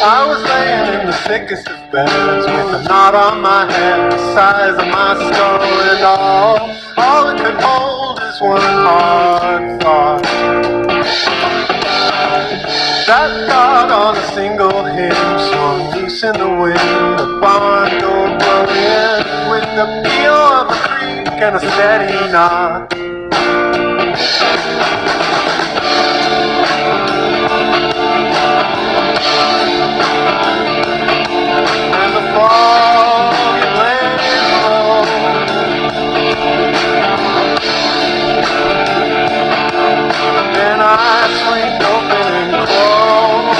I was laying in the thickest of beds with a knot on my head the size of my skull, and all it could hold is one hard thought. That God on a single hymn swung loose in the wind, the barn door blowing with the peal of a creak and a steady knock. And the fog it lays low. Then I swing open and close.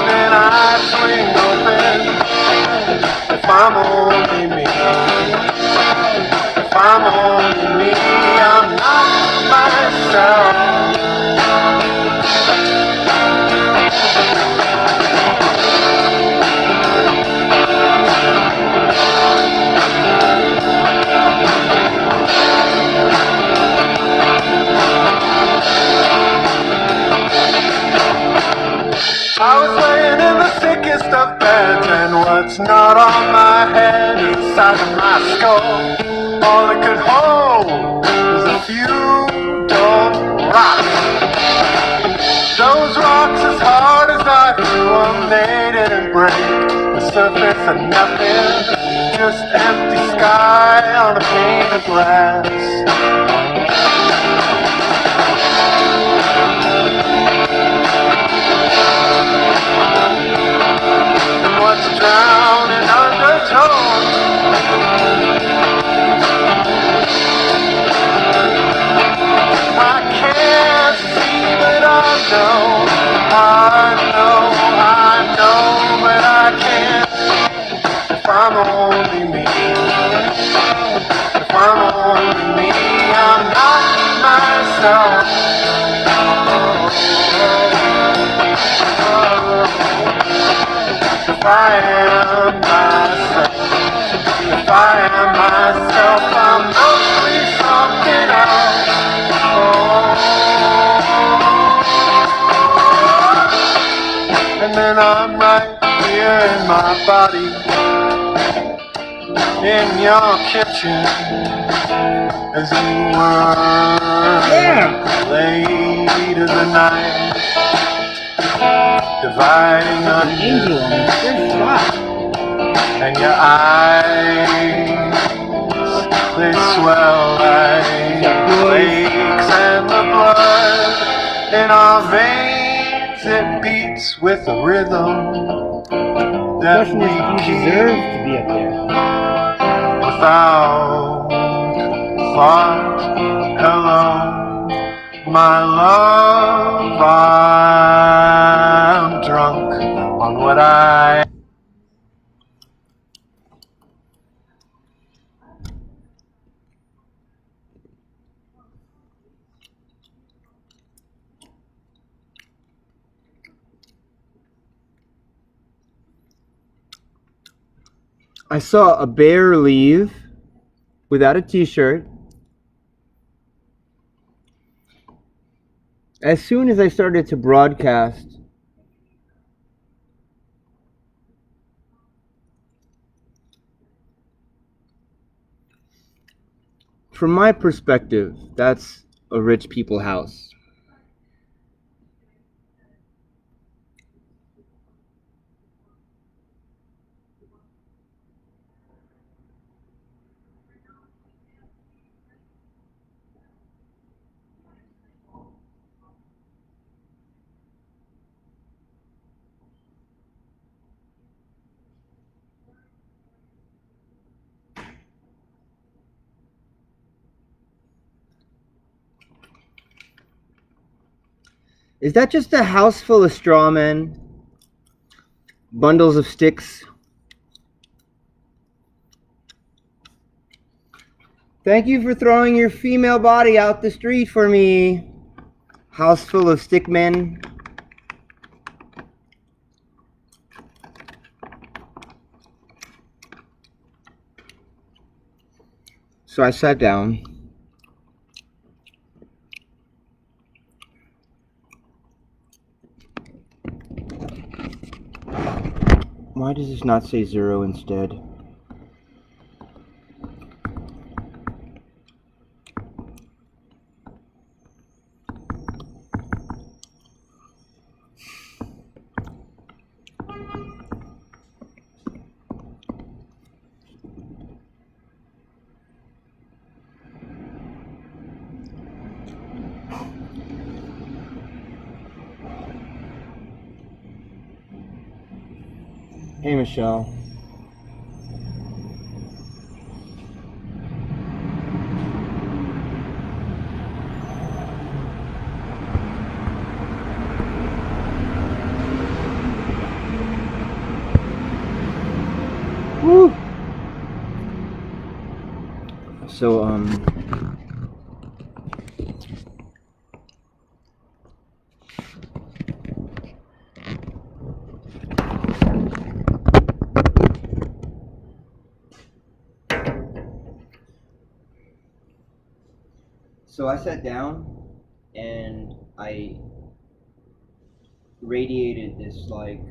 Then I swing open. If I'm only me, if I'm only me, I'm not myself. I was laying in the thickest of beds, and what's not on my head is the size of my skull. All it could hold was a few dull rocks. Those rocks, as hard as I threw them, they didn't break the surface of nothing, just empty sky on a pane of glass. What's drowning undertones? I can't see, but I know, but I can't see. If I'm only me, if I'm only me, I'm not myself. If I am myself, if I am myself, I'm mostly something else. And then I'm right here in my body, in your kitchen, as you were late in the night, dividing onions. And your eyes, they swell like flakes, and the blood in our veins, it beats with a rhythm that we keep without thought. Hello, my love, I'm drunk on what I... I saw a bear leave without a t-shirt as soon as I started to broadcast. From my perspective, that's a rich people house. Is that just a house full of straw men? Bundles of sticks? Thank you for throwing your female body out the street for me. House full of stick men. So I sat down. Why does this not say 0 instead? Hey, Michelle. Woo! So, So I sat down and I radiated this like,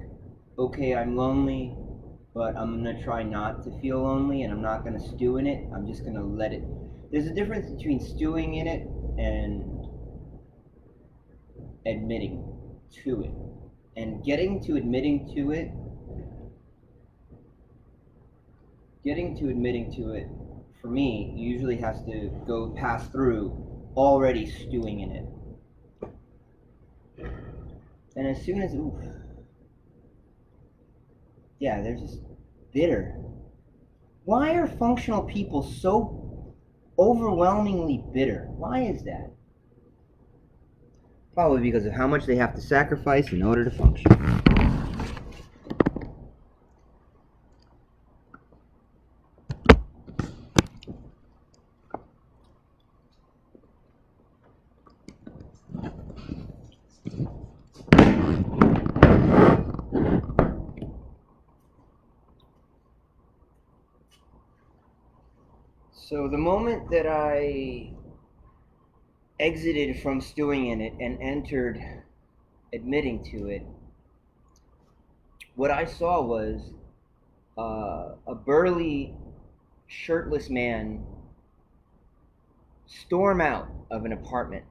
okay, I'm lonely, but I'm gonna try not to feel lonely, and I'm not gonna stew in it. I'm just gonna let it. There's a difference between stewing in it and admitting to it. And getting to admitting to it, for me, usually has to go pass through already stewing in it. And as soon as, they're just bitter. Why are functional people so overwhelmingly bitter? Why is that? Probably because of how much they have to sacrifice in order to function. So the moment that I exited from stewing in it and entered admitting to it, what I saw was a burly, shirtless man storm out of an apartment.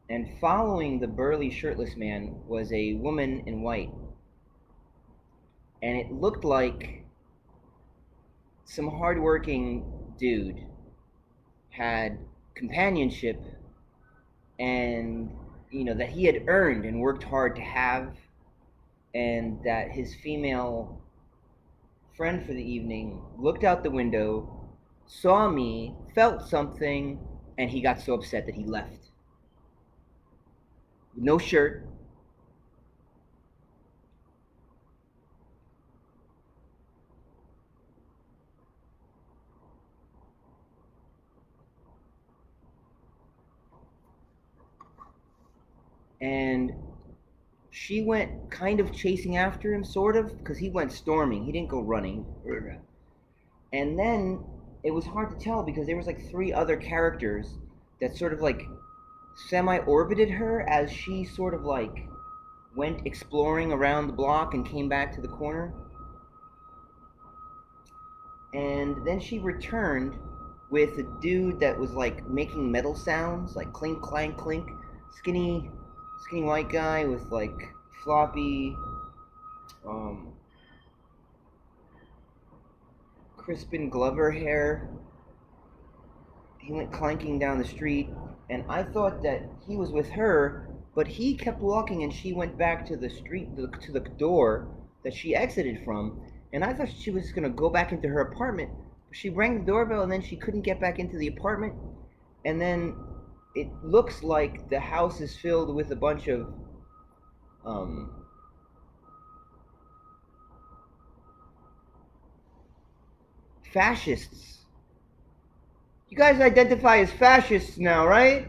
And following the burly, shirtless man was a woman in white. And it looked like some hardworking dude had companionship, and that he had earned and worked hard to have, and that his female friend for the evening looked out the window, saw me, felt something, and he got so upset that he left. No shirt. And she went kind of chasing after him, sort of, because he went storming. He didn't go running. And then it was hard to tell because there was like 3 other characters that sort of like semi-orbited her as she sort of like went exploring around the block and came back to the corner. And then she returned with a dude that was like making metal sounds, like clink, clank, clink. Skinny white guy with like floppy, Crispin Glover hair. He went clanking down the street, and I thought that he was with her, but he kept walking, and she went back to the street, to the door that she exited from, and I thought she was going to go back into her apartment. She rang the doorbell, and then she couldn't get back into the apartment, and then it looks like the house is filled with a bunch of fascists. You guys identify as fascists now, right?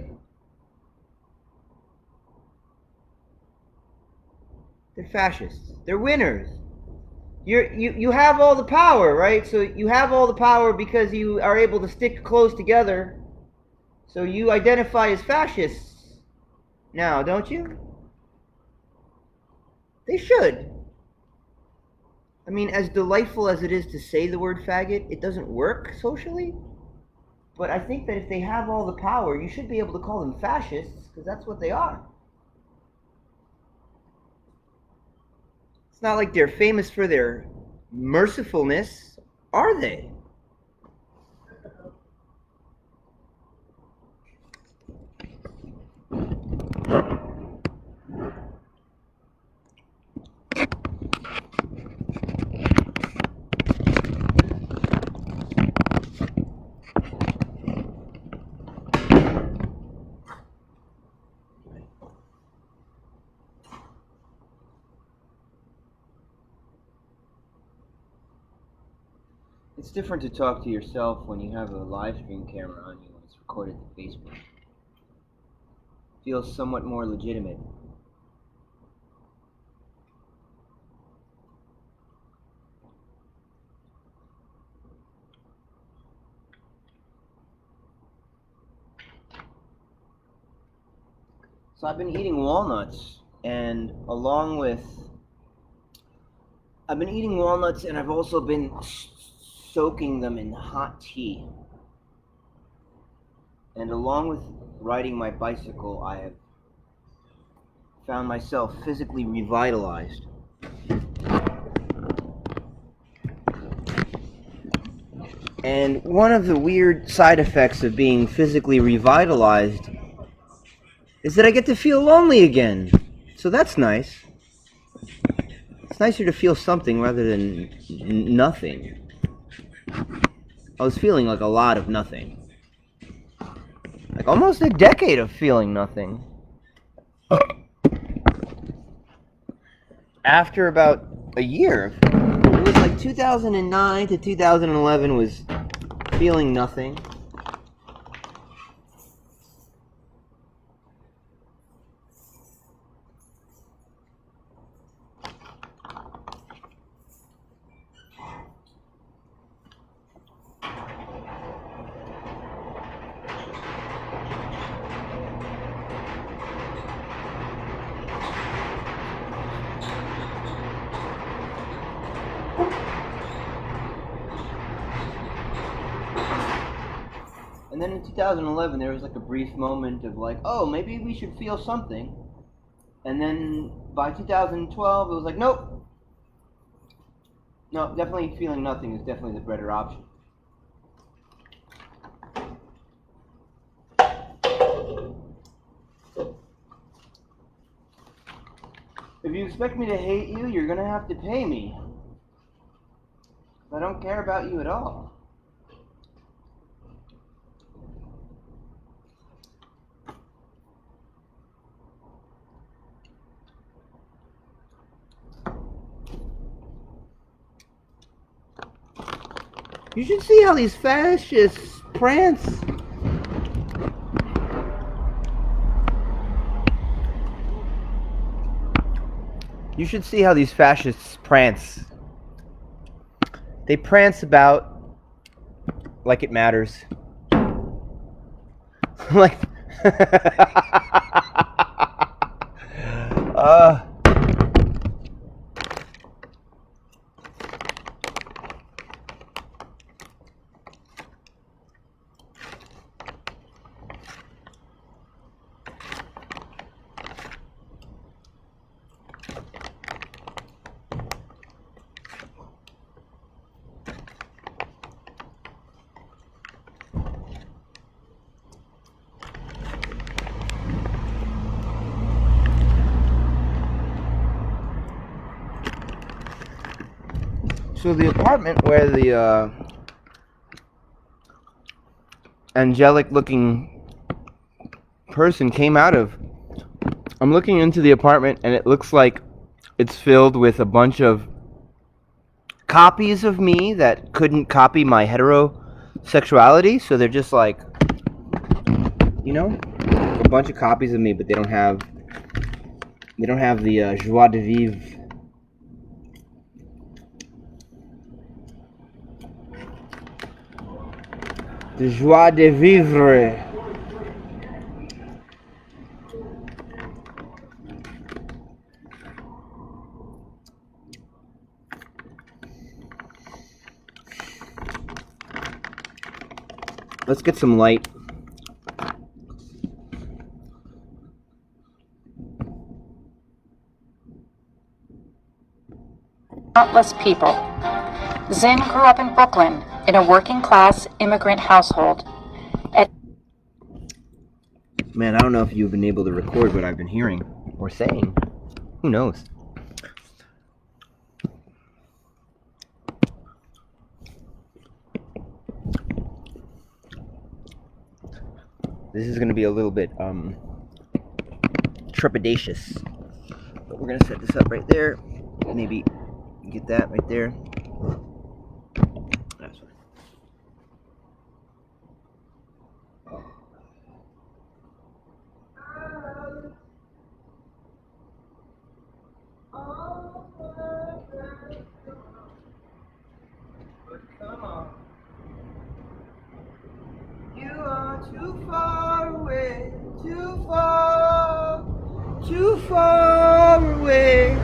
They're fascists. They're winners. You have all the power, right? So you have all the power because you are able to stick close together. So you identify as fascists now, don't you? They should. I mean, as delightful as it is to say the word faggot, it doesn't work socially. But I think that if they have all the power, you should be able to call them fascists, because that's what they are. It's not like they're famous for their mercifulness, are they? It's different to talk to yourself when you have a live stream camera on you and it's recorded to Facebook. It feels somewhat more legitimate. So I've been eating walnuts, and I've been eating walnuts, and I've also been soaking them in hot tea. And along with riding my bicycle, I have found myself physically revitalized. And one of the weird side effects of being physically revitalized is that I get to feel lonely again. So that's nice. It's nicer to feel something rather than nothing. I was feeling like a lot of nothing. Like almost a decade of feeling nothing. After about a year, it was like 2009 to 2011 was feeling nothing. And then in 2011, there was like a brief moment of like, oh, maybe we should feel something. And then by 2012, it was like, nope. No, definitely feeling nothing is definitely the better option. If you expect me to hate you, you're gonna have to pay me. I don't care about you at all. You should see how these fascists prance. You should see how these fascists prance. They prance about like it matters. Like so the apartment where the angelic-looking person came out of, I'm looking into the apartment and it looks like it's filled with a bunch of copies of me that couldn't copy my heterosexuality, so they're just like, you know, a bunch of copies of me, but they don't have the joie de vivre. The joie de vivre. Let's get some light. Countless people. Zinn grew up in Brooklyn in a working-class immigrant household. Man, I don't know if you've been able to record what I've been hearing or saying. Who knows? This is going to be a little bit trepidatious. But we're going to set this up right there. Maybe get that right there. That's fine. Come on. You are too far away, too far away.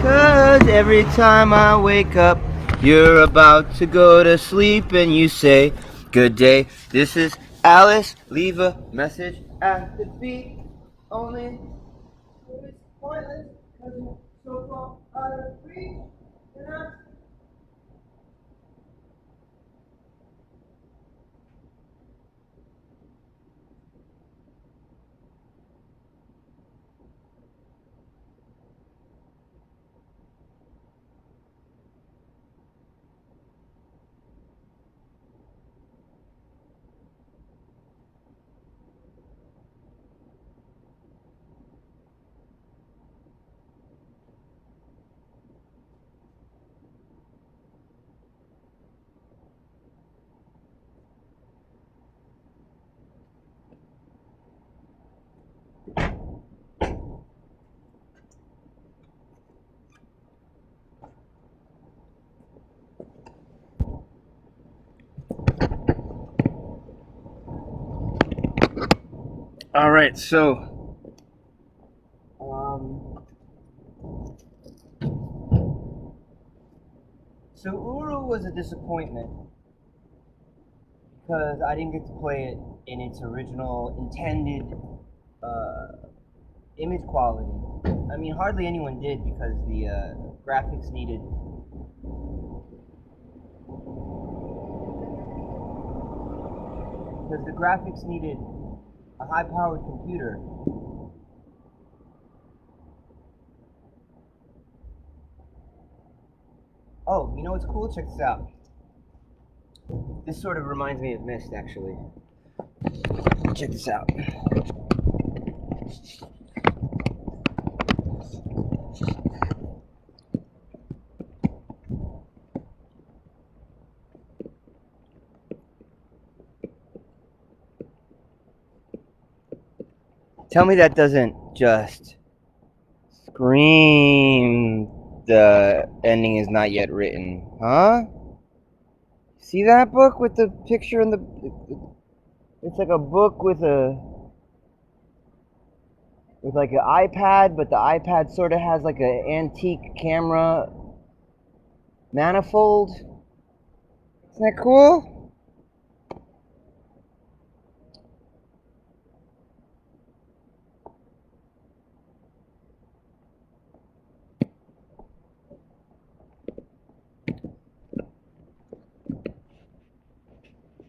'Cause every time I wake up, you're about to go to sleep and you say, good day, this is Alice, leave a message at the beep. Only it's pointless, 'cause it's so far out of reach. All right, so Uru was a disappointment because I didn't get to play it in its original intended image quality. I mean, hardly anyone did because the graphics needed a high-powered computer. Oh, you know what's cool? Check this out. This sort of reminds me of Myst, actually. Check this out. Tell me that doesn't just scream the ending is not yet written, huh? See that book with the picture in the... It's like a book with like an iPad, but the iPad sort of has like an antique camera manifold. Isn't that cool?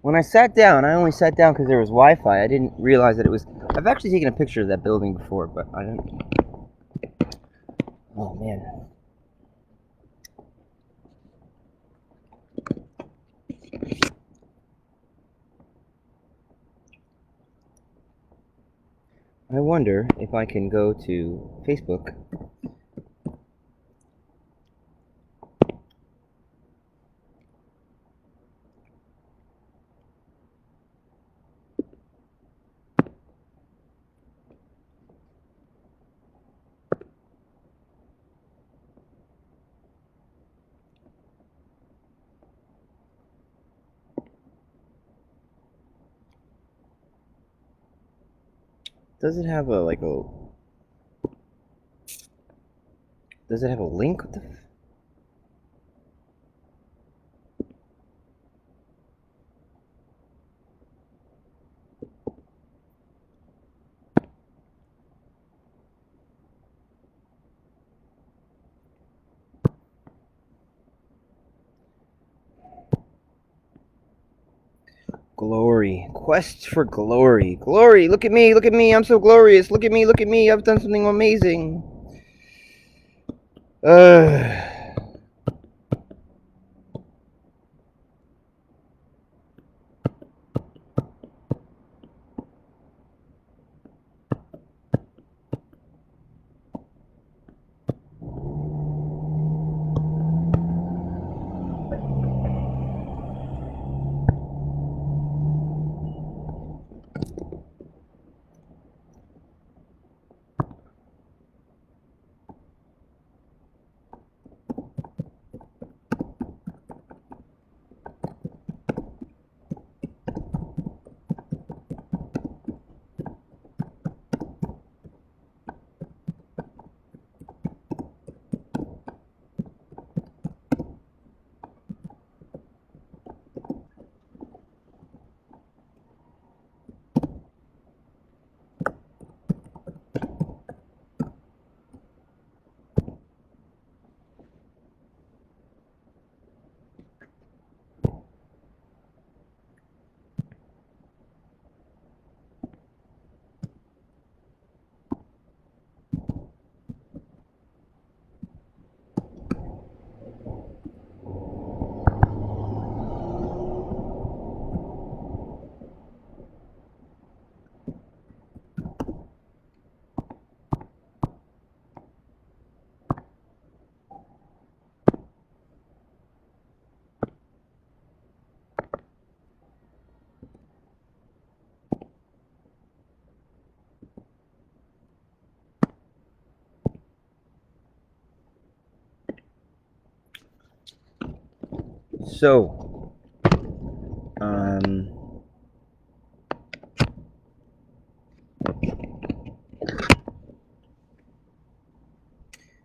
When I sat down, I only sat down because there was Wi-Fi. I didn't realize that it was... I've actually taken a picture of that building before, but I didn't... Oh, man. I wonder if I can go to Facebook. Does it have a, like a... Does it have a link? What the... Glory. Quest for glory. Glory. Look at me. Look at me. I'm so glorious. Look at me. Look at me. I've done something amazing. So, do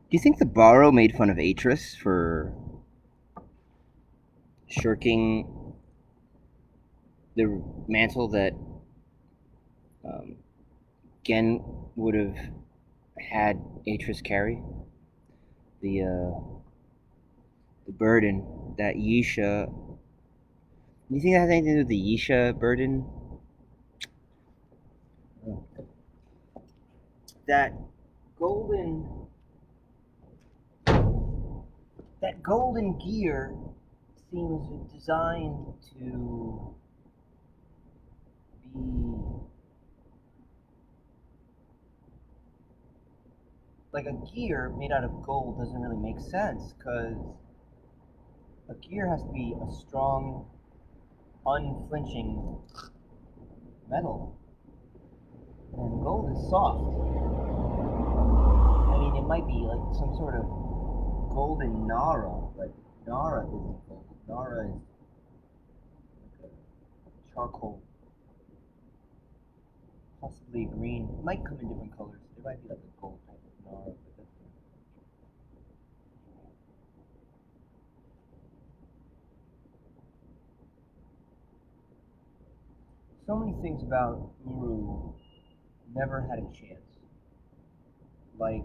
you think the Borrow made fun of Atris for shirking the mantle that Gen would have had Atris carry? The burden that Yisha. Do you think that has anything to do with the Yisha burden? That golden that golden gear seems designed to be like a gear made out of gold doesn't really make sense, because a gear has to be a strong, unflinching metal, and gold is soft. I mean, it might be like some sort of golden Nara, but Nara isn't gold. Nara is like a charcoal, possibly green. It might come in different colors. It might be like a gold type of Nara, but that's so many things about Uru never had a chance. Like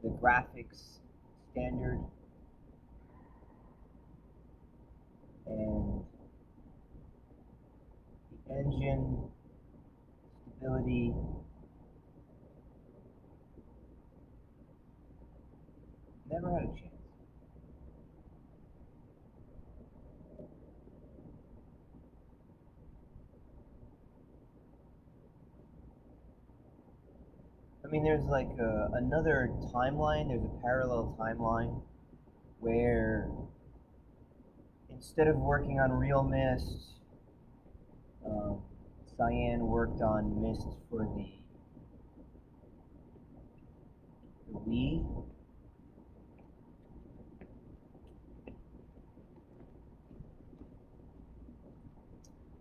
the graphics standard and the engine stability. Never had a chance. I mean, there's like another timeline, there's a parallel timeline where instead of working on Real Mist, Cyan worked on Mist for the Wii.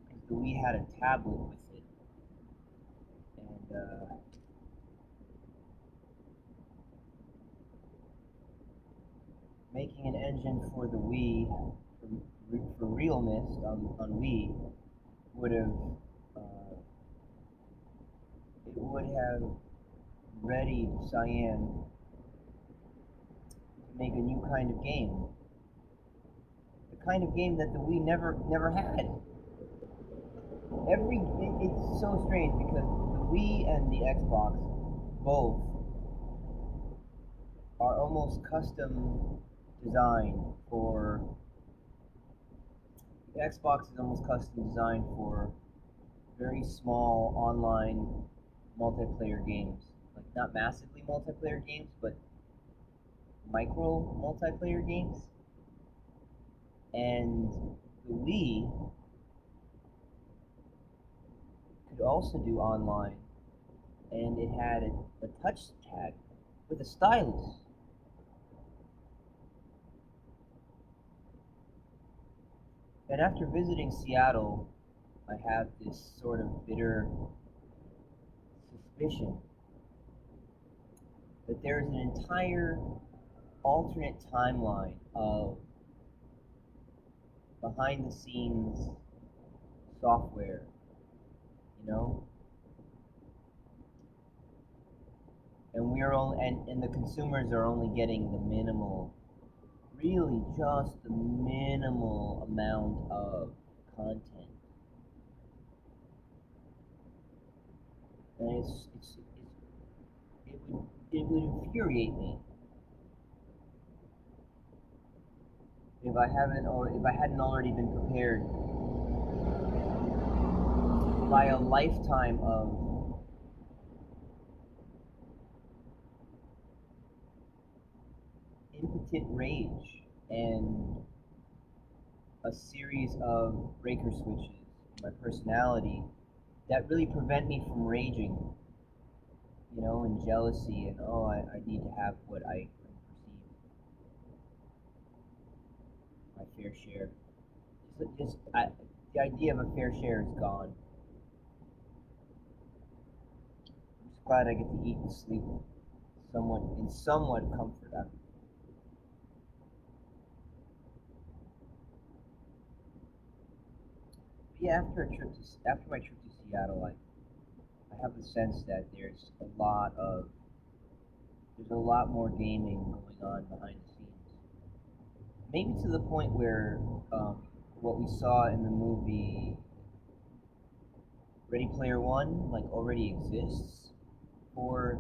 Because the Wii had a tablet with it. And making an engine for the Wii, for Real Mist on Wii, would have it would have readied Cyan to make a new kind of game. The kind of game that the Wii never had. It's so strange because the Wii and the Xbox both are almost custom designed for. The Xbox is almost custom designed for very small online multiplayer games, like not massively multiplayer games, but micro multiplayer games. And the Wii could also do online, and it had a touch tag with a stylus. And after visiting Seattle, I have this sort of bitter suspicion that there is an entire alternate timeline of behind the scenes software, you know? And we're only and the consumers are only getting the minimal, really just the minimal amount of content. And it would infuriate me if I hadn't already been prepared by a lifetime of impotent rage and a series of breaker switches in my personality that really prevent me from raging, and jealousy and I need to have what I perceive my fair share. The idea of a fair share is gone. I'm just glad I get to eat and sleep somewhat comfort after. But yeah, after my trip to Seattle, I have the sense that there's a lot more gaming going on behind the scenes. Maybe to the point where what we saw in the movie Ready Player One already exists for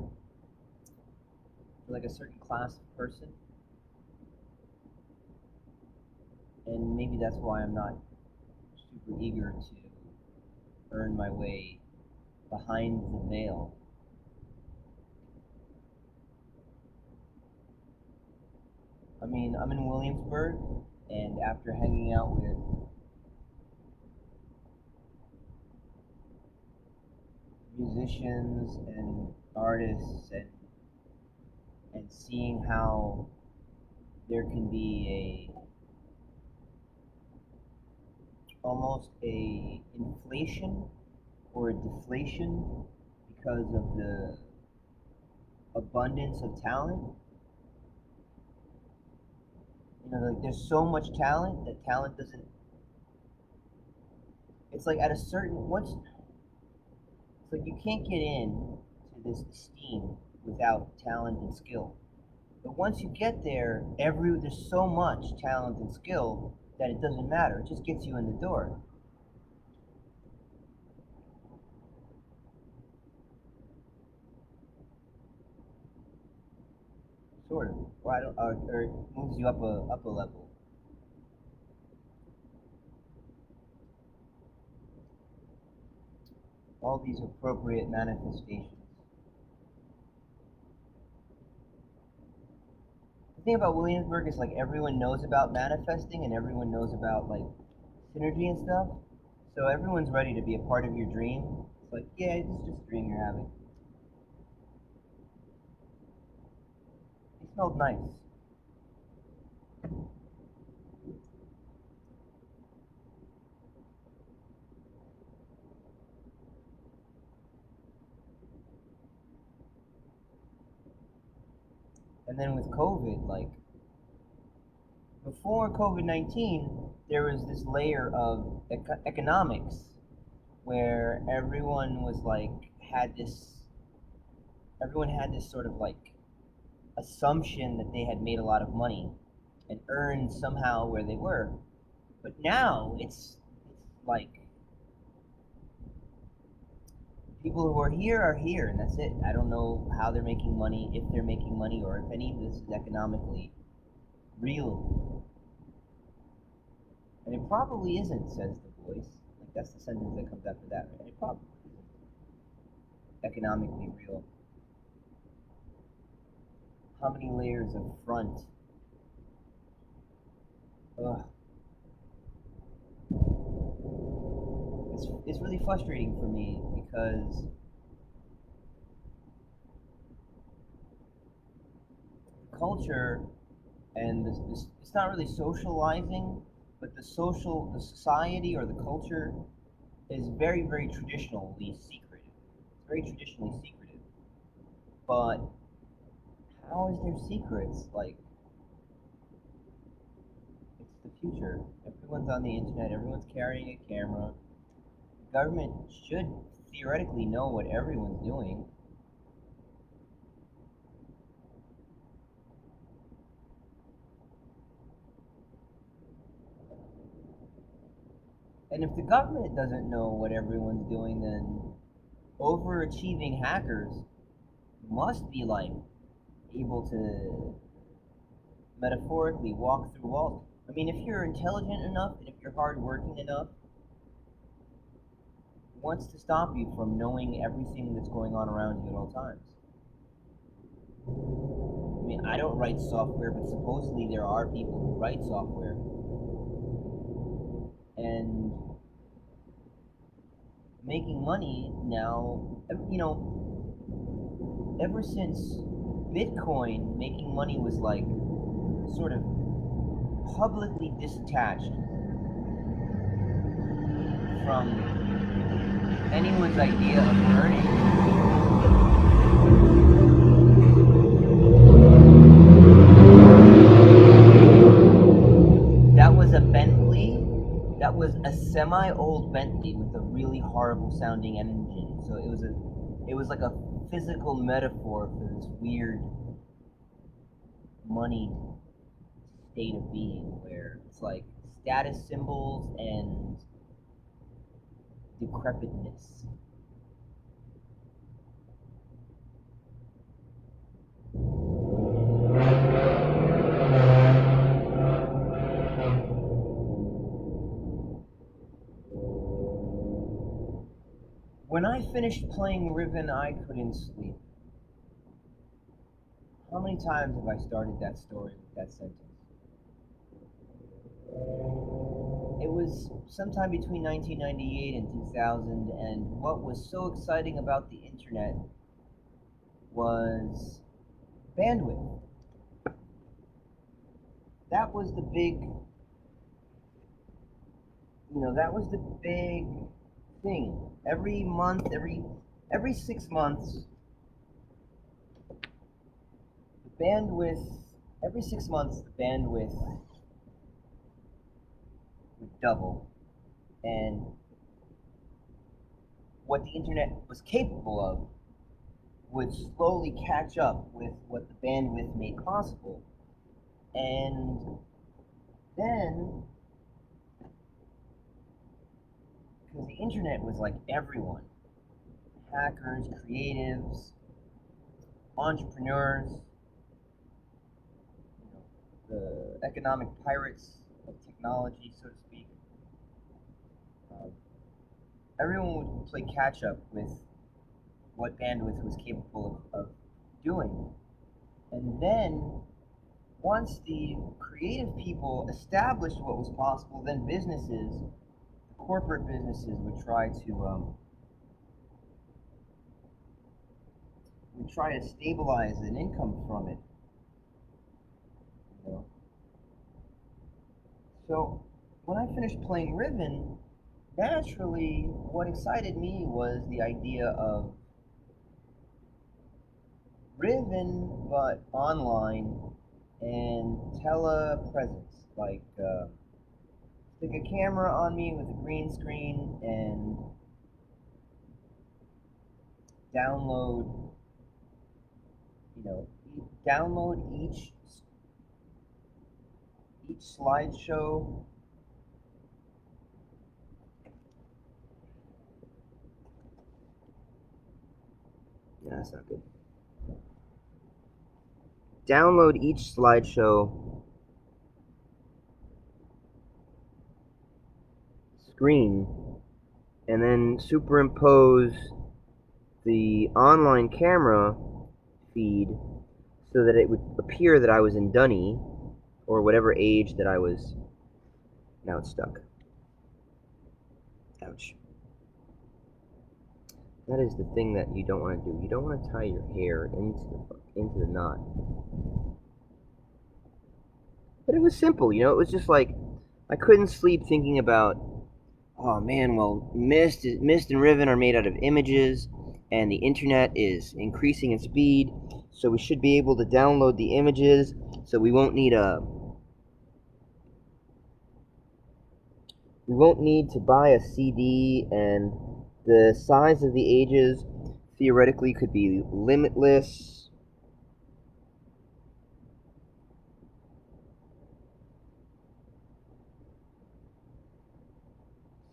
like a certain class of person. And maybe that's why I'm not super eager to earn my way behind the veil. I mean, I'm in Williamsburg, and after hanging out with musicians and artists and seeing how there can be almost a inflation or a deflation because of the abundance of talent. There's so much talent that talent doesn't. It's like at a certain once. It's like you can't get in to this esteem without talent and skill. But once you get there, there's so much talent and skill that it doesn't matter. It just gets you in the door. Sort of, or it moves you up a level. All these appropriate manifestations. The thing about Williamsburg is everyone knows about manifesting and everyone knows about synergy and stuff. So everyone's ready to be a part of your dream. It's like, yeah, this is just a dream you're having. It smelled nice. And then with COVID, before COVID-19, there was this layer of economics where everyone had this sort of assumption that they had made a lot of money and earned somehow where they were. But now it's like People who are here, and that's it. I don't know how they're making money, if they're making money, or if any of this is economically real. And it probably isn't, says the voice. Like, that's the sentence that comes after that, right? It probably isn't economically real. How many layers of front? Ugh. It's really frustrating for me because culture and this it's not really socializing, but the society or the culture is very, very traditionally secretive. It's very traditionally secretive. But how is there secrets? Like, it's the future. Everyone's on the internet, everyone's carrying a camera. The government should theoretically know what everyone's doing. And if the government doesn't know what everyone's doing, then overachieving hackers must be like able to metaphorically walk through walls. I mean, if you're intelligent enough and if you're hardworking enough, what's to stop you from knowing everything that's going on around you at all times? I mean, I don't write software, but supposedly there are people who write software. And making money now, you know, ever since Bitcoin, making money was like sort of publicly disattached from anyone's idea of earning. That was a Bentley. That was a semi-old Bentley with a really horrible sounding engine. So it was like a physical metaphor for this weird moneyed state of being where it's like status symbols and decrepitness. When I finished playing Riven, I couldn't sleep. How many times have I started that story with that sentence? It was sometime between 1998 and 2000, and what was so exciting about the internet was bandwidth. That was the big, that was the big thing. Every month, every 6 months, the bandwidth, every 6 months, the bandwidth would double. And what the internet was capable of would slowly catch up with what the bandwidth made possible. And then, because the internet was like everyone, hackers, creatives, entrepreneurs, the economic pirates of technology, so to speak. Everyone would play catch up with what bandwidth was capable of doing. And then, once the creative people established what was possible, then businesses, corporate businesses, would try to stabilize an income from it. So when I finished playing Riven, naturally what excited me was the idea of Riven but online and telepresence, like stick a camera on me with a green screen and download each slideshow That's not good. Download each slideshow screen and then superimpose the online camera feed so that it would appear that I was in Dunny, or whatever age that I was. Now it's stuck. Ouch. That is the thing that you don't want to do. You don't want to tie your hair into the knot. But it was simple, you know. It was just like I couldn't sleep thinking about, oh man, well, Mist and Riven are made out of images, and the internet is increasing in speed, so we should be able to download the images, so we won't need to buy a CD, and the size of the ages theoretically could be limitless.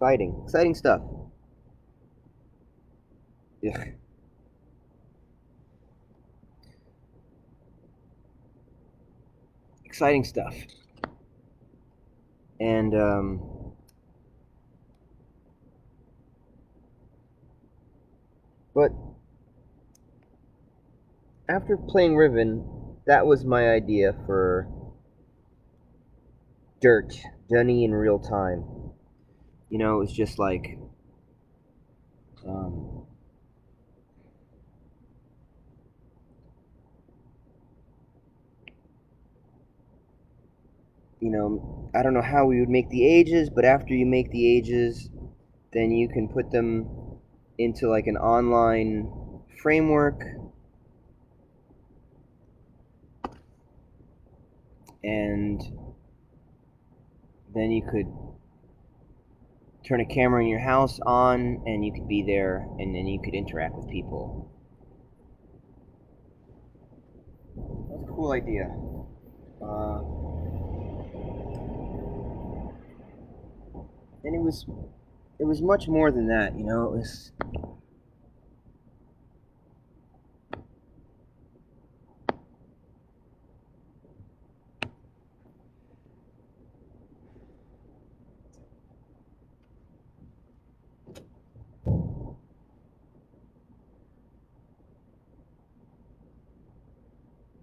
Exciting stuff. Yeah. Exciting stuff. And but after playing Riven, that was my idea for Dunny in real time. You know, it was just like, um, you know, I don't know how we would make the ages, but after you make the ages, then you can put them into like an online framework, and then you could turn a camera in your house on, and you could be there, and then you could interact with people. That's a cool idea. And it was much more than that, you know. It was.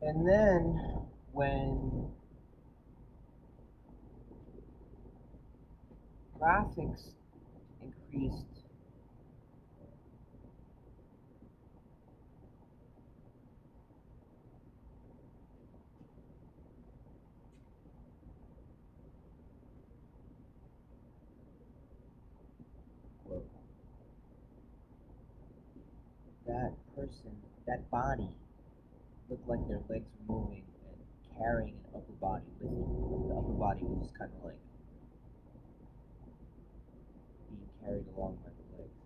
And then when graphics increased, that person, that body, looked like their legs were moving and carrying an upper body with it. The upper body was kind of like being carried along by the legs.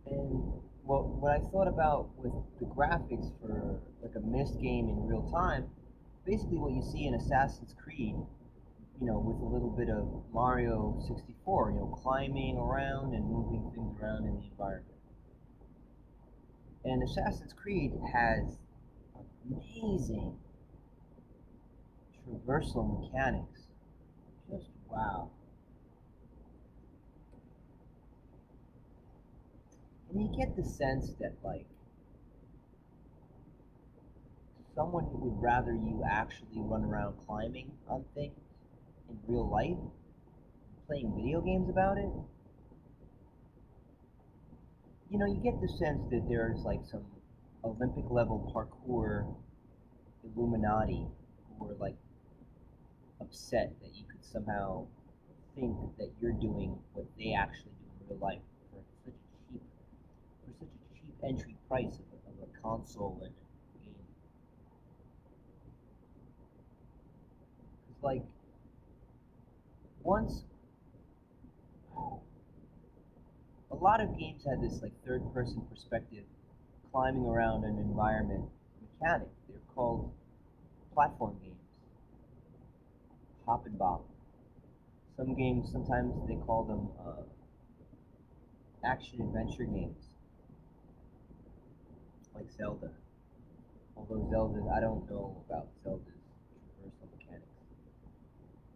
And what I thought about with the graphics for like a Myst game in real time, basically what you see in Assassin's Creed, you know, with a little bit of Mario 64, you know, climbing around and moving things around in the environment. And Assassin's Creed has amazing traversal mechanics. Just wow. And you get the sense that, like, someone who would rather you actually run around climbing on things in real life, playing video games about it. You know, you get the sense that there's like some Olympic level parkour Illuminati who are like upset that you could somehow think that you're doing what they actually do in real life for such a cheap entry price of a console and a game. It's like once a lot of games had this like third person perspective climbing around an environment mechanic. They're called platform games. Hop and bop. Some games, sometimes they call them action-adventure games, like Zelda. Although Zelda, I don't know about Zelda's traversal mechanics.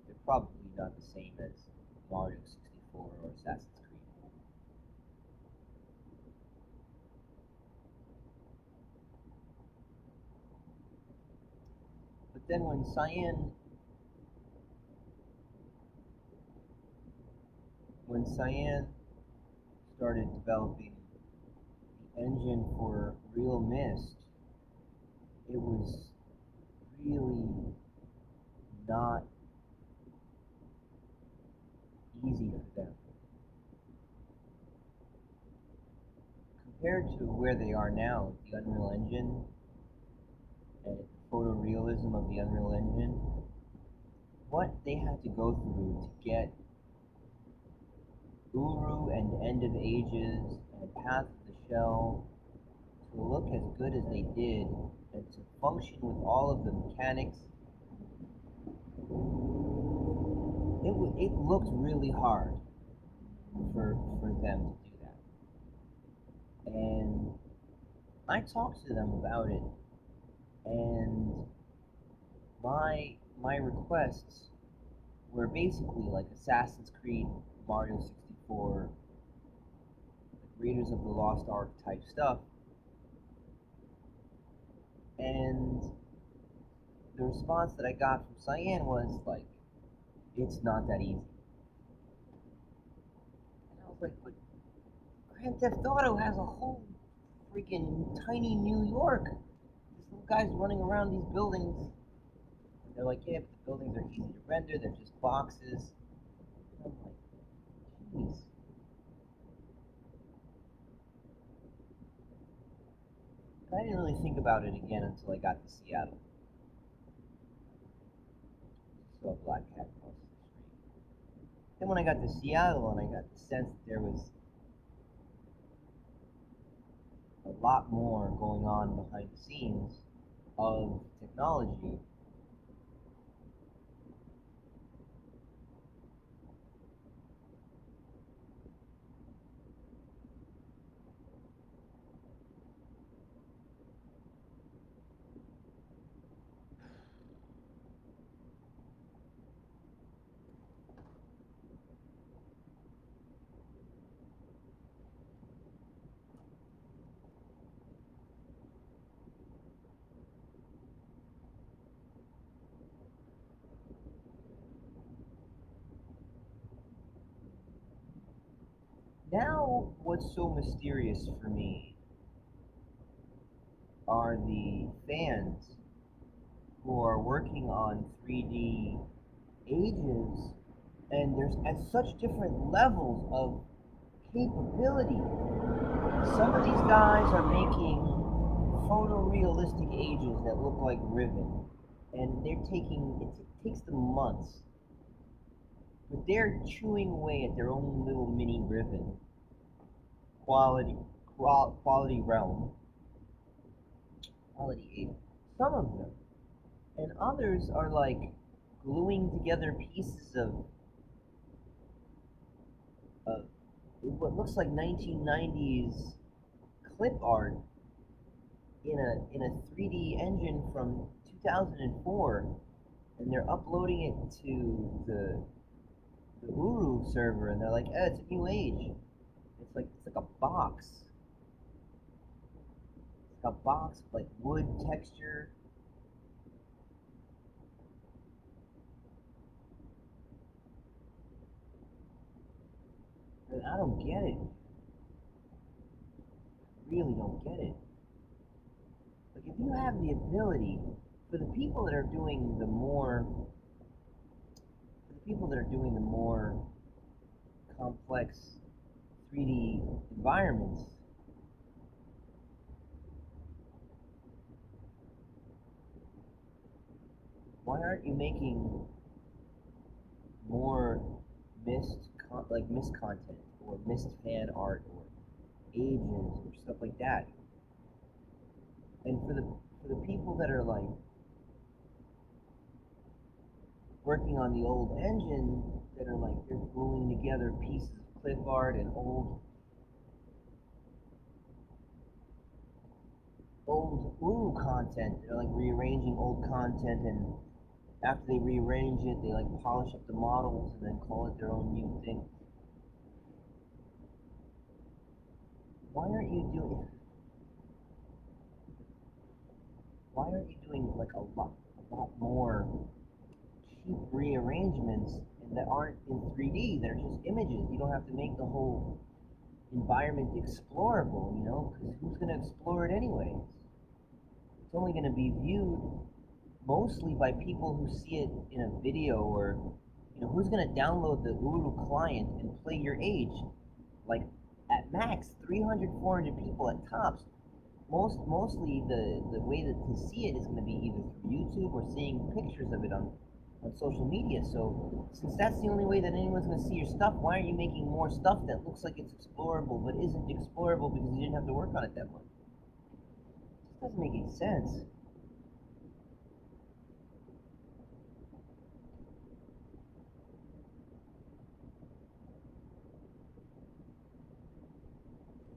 They're probably not the same as Mario 64 or Assassin's Creed. But then when Cyan started developing the engine for Real Mist, it was really not easy for them. Compared to where they are now, the Unreal Engine and the photorealism of the Unreal Engine, what they had to go through to get Uru and End of Ages and Path of the Shell to look as good as they did and to function with all of the mechanics, it looked really hard for them to do that. And I talked to them about it, and my requests were basically like Assassin's Creed, Mario 64, like Raiders of the Lost Ark type stuff. And the response that I got from Cyan was like, it's not that easy. And I was like, but Grand Theft Auto has a whole freaking tiny New York. These little guys running around these buildings. And they're like, yeah, but the buildings are easy to render, they're just boxes. And I'm like, jeez. And I didn't really think about it again until I got to Seattle. Saw a black cat across the street. Then when I got to Seattle and I got the sense that there was a lot more going on behind the scenes of technology, now what's so mysterious for me are the fans who are working on 3D ages, and there's at such different levels of capability. Some of these guys are making photorealistic ages that look like Riven, and it takes them months, but they're chewing away at their own little mini Riven quality realm, quality age. Some of them, and others are like gluing together pieces of what looks like 1990s clip art in a 3D engine from 2004, and they're uploading it to the Uru server, and they're like, "Oh, it's a new age." It's like a box. It's like a box with like wood texture. And I don't get it. I really don't get it. Like, if you have the ability, for the people that are doing the more complex 3D environments, why aren't you making more mist content or mist fan art or ages or stuff like that? And for the people that are like working on the old engine, that are like they're gluing together pieces of clip art and old old Uru content. They're like rearranging old content, and after they rearrange it, they like polish up the models and then call it their own new thing. Why aren't you doing? Why aren't you doing like a lot more cheap rearrangements and that aren't in 3D? That are just images. You don't have to make the whole environment explorable, you know, because who's going to explore it anyway? It's only going to be viewed mostly by people who see it in a video, or, you know, who's going to download the Uru client and play your age? Like, at max, 300, 400 people at tops. Mostly the way that to see it is going to be either through YouTube or seeing pictures of it on social media. So since that's the only way that anyone's going to see your stuff, why aren't you making more stuff that looks like it's explorable but isn't explorable because you didn't have to work on it that much? It doesn't make any sense.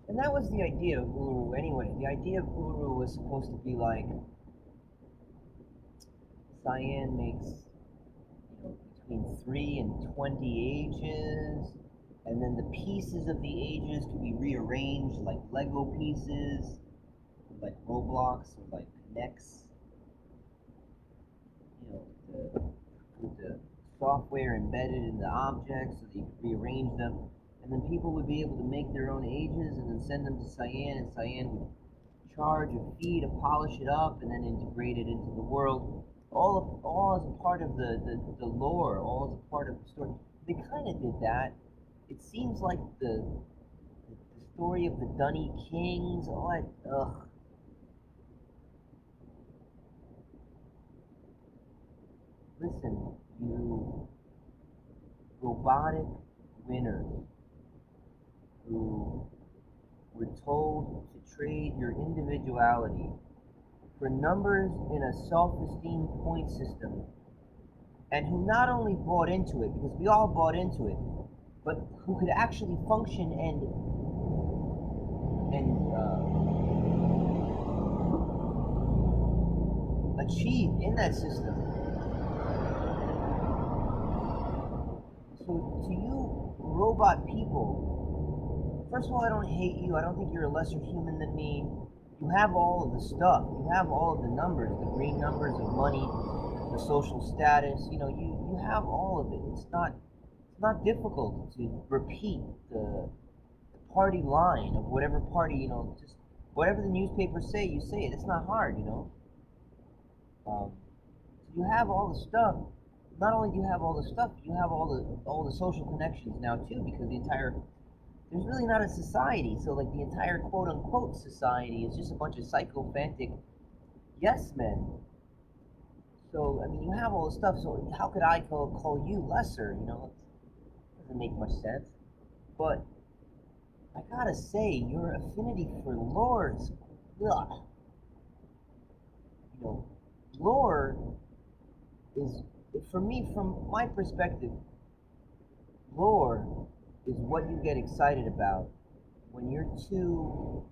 And that was the idea of Uru anyway. The idea of Uru was supposed to be like, Cyan makes, you know, between 3 and 20 ages, and then the pieces of the ages could be rearranged like Lego pieces, like Roblox or like Nex, you know, with the software embedded in the objects so that you could rearrange them. And then people would be able to make their own ages and then send them to Cyan, and Cyan would charge a fee to polish it up and then integrate it into the world. All as a part of the lore, all as a part of the story. They kind of did that. It seems like the story of the Dunny Kings, all that, ugh. Listen, you robotic winners who were told to trade your individuality for numbers in a self-esteem point system, and who not only bought into it, because we all bought into it, but who could actually function and achieve in that system. So to you robot people, first of all, I don't hate you. I don't think you're a lesser human than me. You have all of the stuff. You have all of the numbers, the green numbers of money, the social status. You know, you have all of it. It's not difficult to repeat the party line of whatever party, you know, just whatever the newspapers say, you say it. It's not hard, you know. So you have all the stuff. Not only do you have all the stuff, you have all the social connections now too, because there's really not a society. So like the entire quote unquote society is just a bunch of sycophantic yes men. So I mean, you have all the stuff. So how could I call you lesser? You know, it doesn't make much sense. But I gotta say, your affinity for lore is, ugh. You know, lore is, for me, from my perspective, lore is what you get excited about when you're too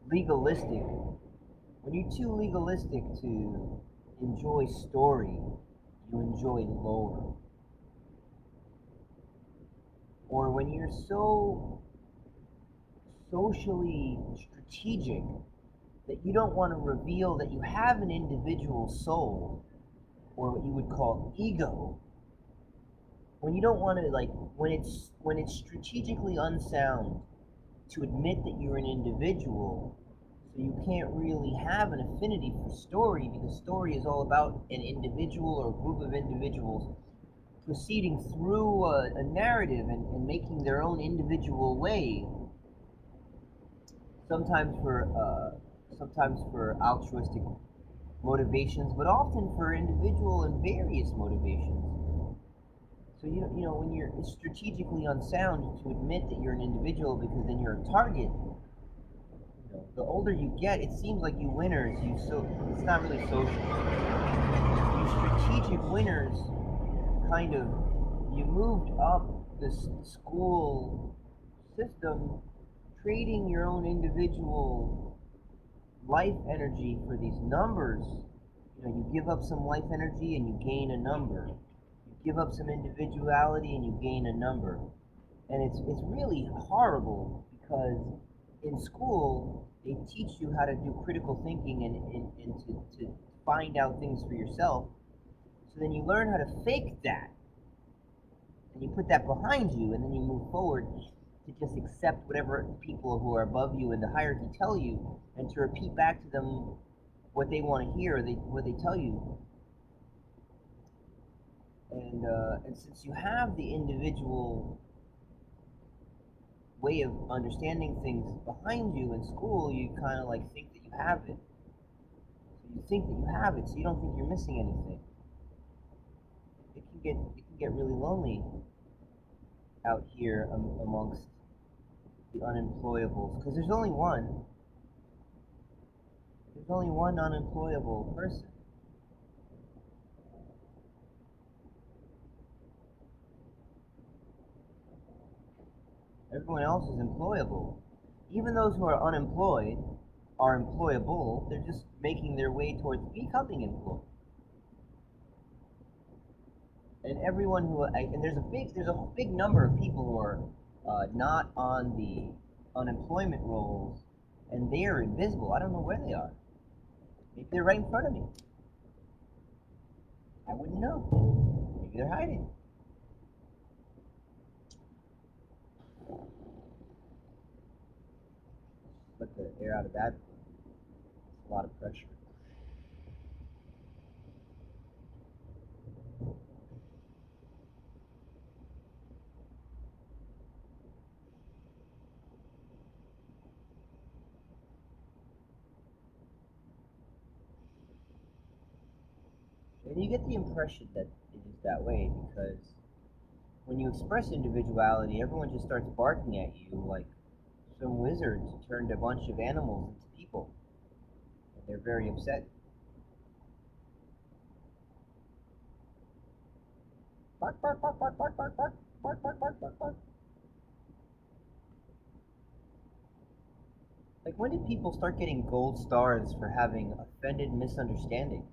legalistic. When you're too legalistic to enjoy story, you enjoy lore. Or when you're so socially strategic that you don't want to reveal that you have an individual soul, or what you would call ego. When you don't want to, like, when it's strategically unsound to admit that you're an individual, so you can't really have an affinity for story, because story is all about an individual or a group of individuals proceeding through a narrative and making their own individual way, sometimes for altruistic motivations, but often for individual and various motivations. So you know when you're strategically unsound to admit that you're an individual, because then you're a target. You know, the older you get, it seems like you winners, it's not really social. You strategic winners, kind of, you moved up this school system, trading your own individual life energy for these numbers. You give up some life energy and you gain a number. You give up some individuality and you gain a number. And it's really horrible because in school they teach you how to do critical thinking and to find out things for yourself. So then you learn how to fake that. And you put that behind you, and then you move forward to just accept whatever people who are above you in the hierarchy tell you, and to repeat back to them what they want to hear, or what they tell you. And since you have the individual way of understanding things behind you in school, you kind of like think that you have it. So you think that you have it, so you don't think you're missing anything. It can get really lonely out here amongst the unemployables, because there's only one. There's only one unemployable person. Everyone else is employable. Even those who are unemployed are employable. They're just making their way towards becoming employed. And everyone and there's a big number of people who are not on the unemployment rolls, and they are invisible. I don't know where they are. Maybe they're right in front of me. I wouldn't know. Maybe they're hiding. Let the air out of that. It's a lot of pressure. And you get the impression that it is that way because when you express individuality, everyone just starts barking at you like some wizards turned a bunch of animals into people. And they're very upset. Bark, bark, bark, bark, bark, bark, bark, bark, bark, bark, bark, bark. Like, when did people start getting gold stars for having offended misunderstandings?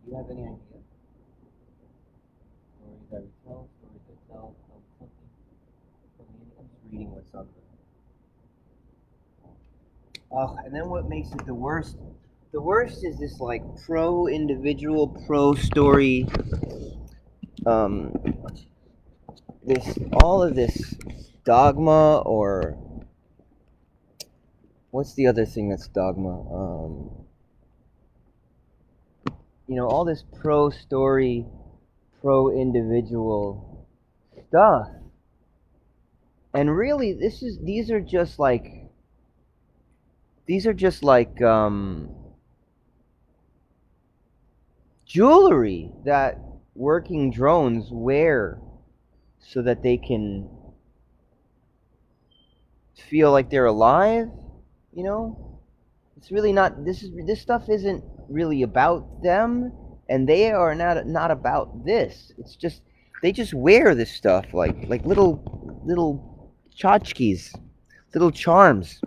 Do you have any idea? Stories I retell, stories I tell something from the I'm just reading what's on the. And then what makes it the worst? The worst is this like pro-individual, pro-story. All of this dogma, or what's the other thing that's dogma? All this pro-story, pro-individual stuff. And really, these are just like jewelry that working drones wear so that they can feel like they're alive. It's really not. This stuff isn't really about them, and they are not about this. It's just they just wear this stuff like little tchotchkes, little charms.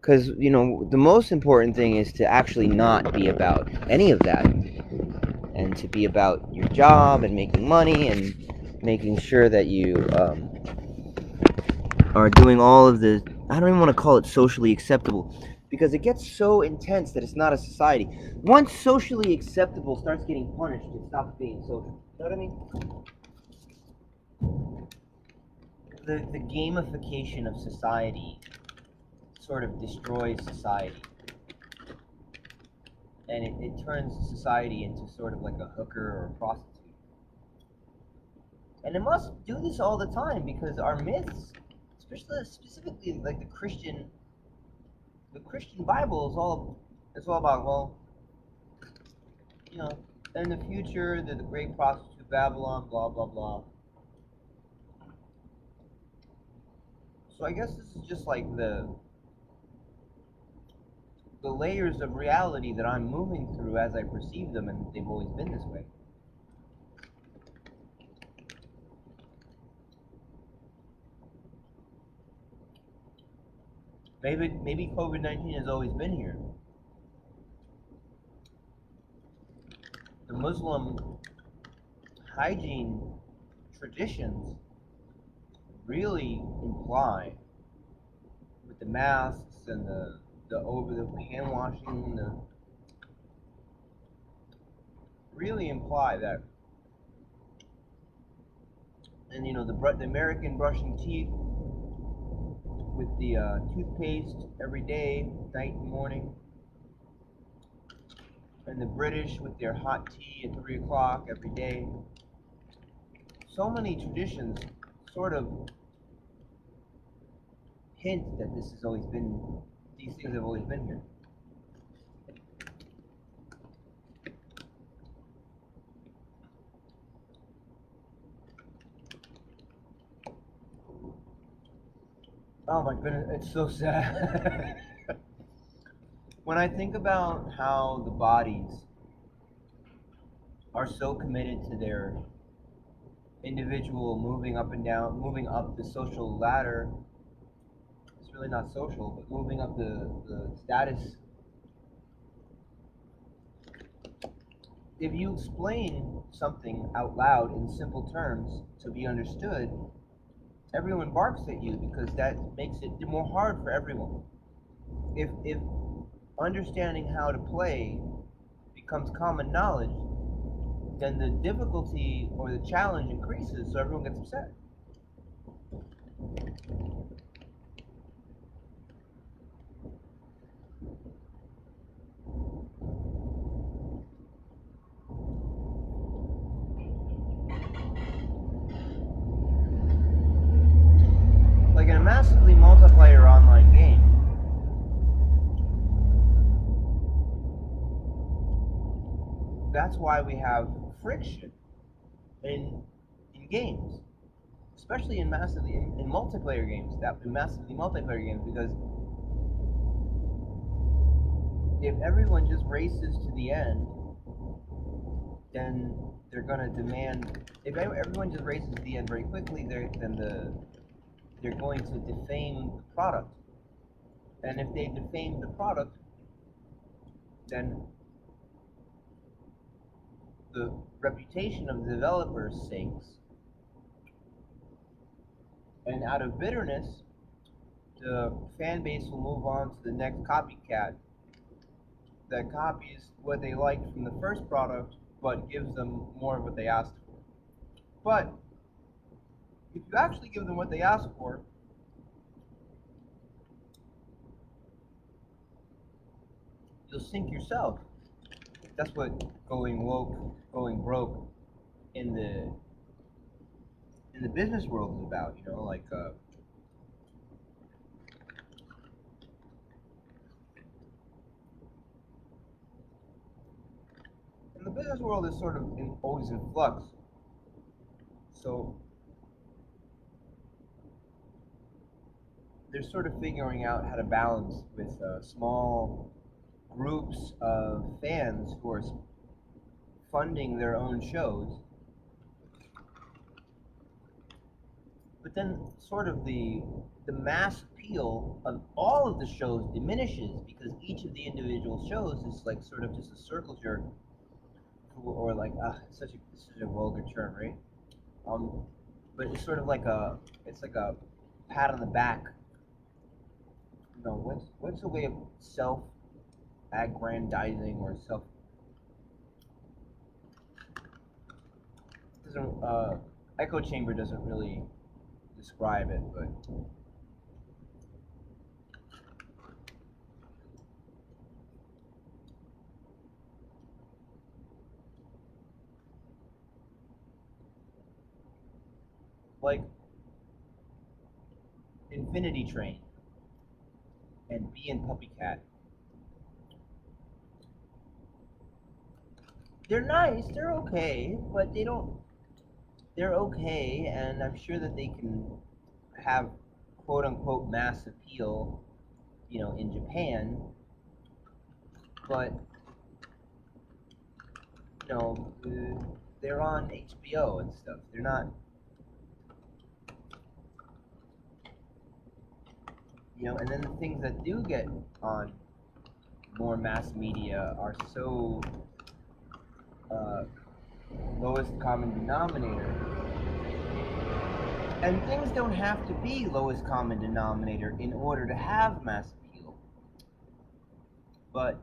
Because the most important thing is to actually not be about any of that, and to be about your job and making money and making sure that you are doing all of the, I don't even want to call it socially acceptable, because it gets so intense that it's not a society. Once socially acceptable starts getting punished, it stops being social. You know what I mean? The gamification of society sort of destroys society. And it turns society into sort of like a hooker or a prostitute. And it must do this all the time because our myths, specifically like the Christian Bible is all about, well, in the future, the great prostitute Babylon, blah blah blah. So I guess this is just like the the layers of reality that I'm moving through as I perceive them, and they've always been this way. Maybe COVID-19 has always been here. The Muslim hygiene traditions really imply, with the masks and the over the hand washing, really imply that, and the American brushing teeth with the toothpaste every day, night and morning, and the British with their hot tea at 3 o'clock every day. So many traditions sort of hint that these things have always been here. Oh my goodness, it's so sad. When I think about how the bodies are so committed to their individual moving up and down, moving up the social ladder, it's really not social, but moving up the status. If you explain something out loud in simple terms to be understood, everyone barks at you because that makes it more hard for everyone. If understanding how to play becomes common knowledge, then the difficulty or the challenge increases, so everyone gets upset. Like in a massively multiplayer online game, that's why we have friction in games, especially in multiplayer games. Massively multiplayer games, because if everyone just races to the end, then they're gonna demand. If everyone just races to the end very quickly, they're going to defame the product, and if they defame the product, then the reputation of the developer sinks, and out of bitterness, the fan base will move on to the next copycat that copies what they liked from the first product, but gives them more of what they asked for. But if you actually give them what they asked for, you'll sink yourself. That's what going woke, going broke in the business world is about. And the business world is sort of always in flux. So they're sort of figuring out how to balance with small groups of fans who are funding their own shows, but then sort of the mass appeal of all of the shows diminishes because each of the individual shows is like sort of just a circle jerk, or like such a vulgar term, right? But it's sort of like a pat on the back. What's a way of self-aggrandizing or self doesn't echo chamber doesn't really describe it, but like Infinity Train and Bee and Puppycat. They're nice, they're okay, but they're okay, and I'm sure that they can have quote unquote mass appeal, in Japan, but you know, they're on HBO and stuff. They're not, you know. And then the things that do get on more mass media are so lowest common denominator. And things don't have to be lowest common denominator in order to have mass appeal. But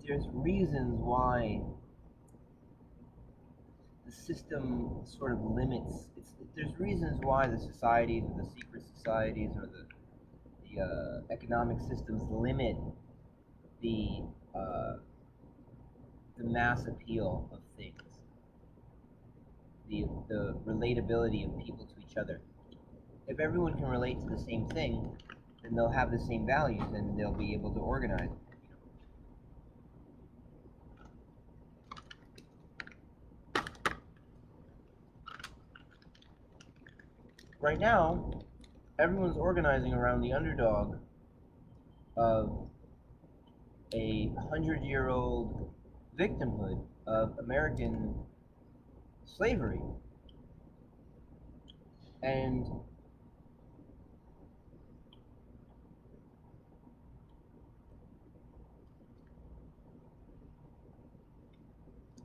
there's reasons why the system sort of limits. There's reasons why the societies, or the secret societies, or the economic systems limit the mass appeal of things, the relatability of people to each other. If everyone can relate to the same thing, then they'll have the same values and they'll be able to organize. Right now, everyone's organizing around the underdog of a 100-year-old victimhood of American slavery. And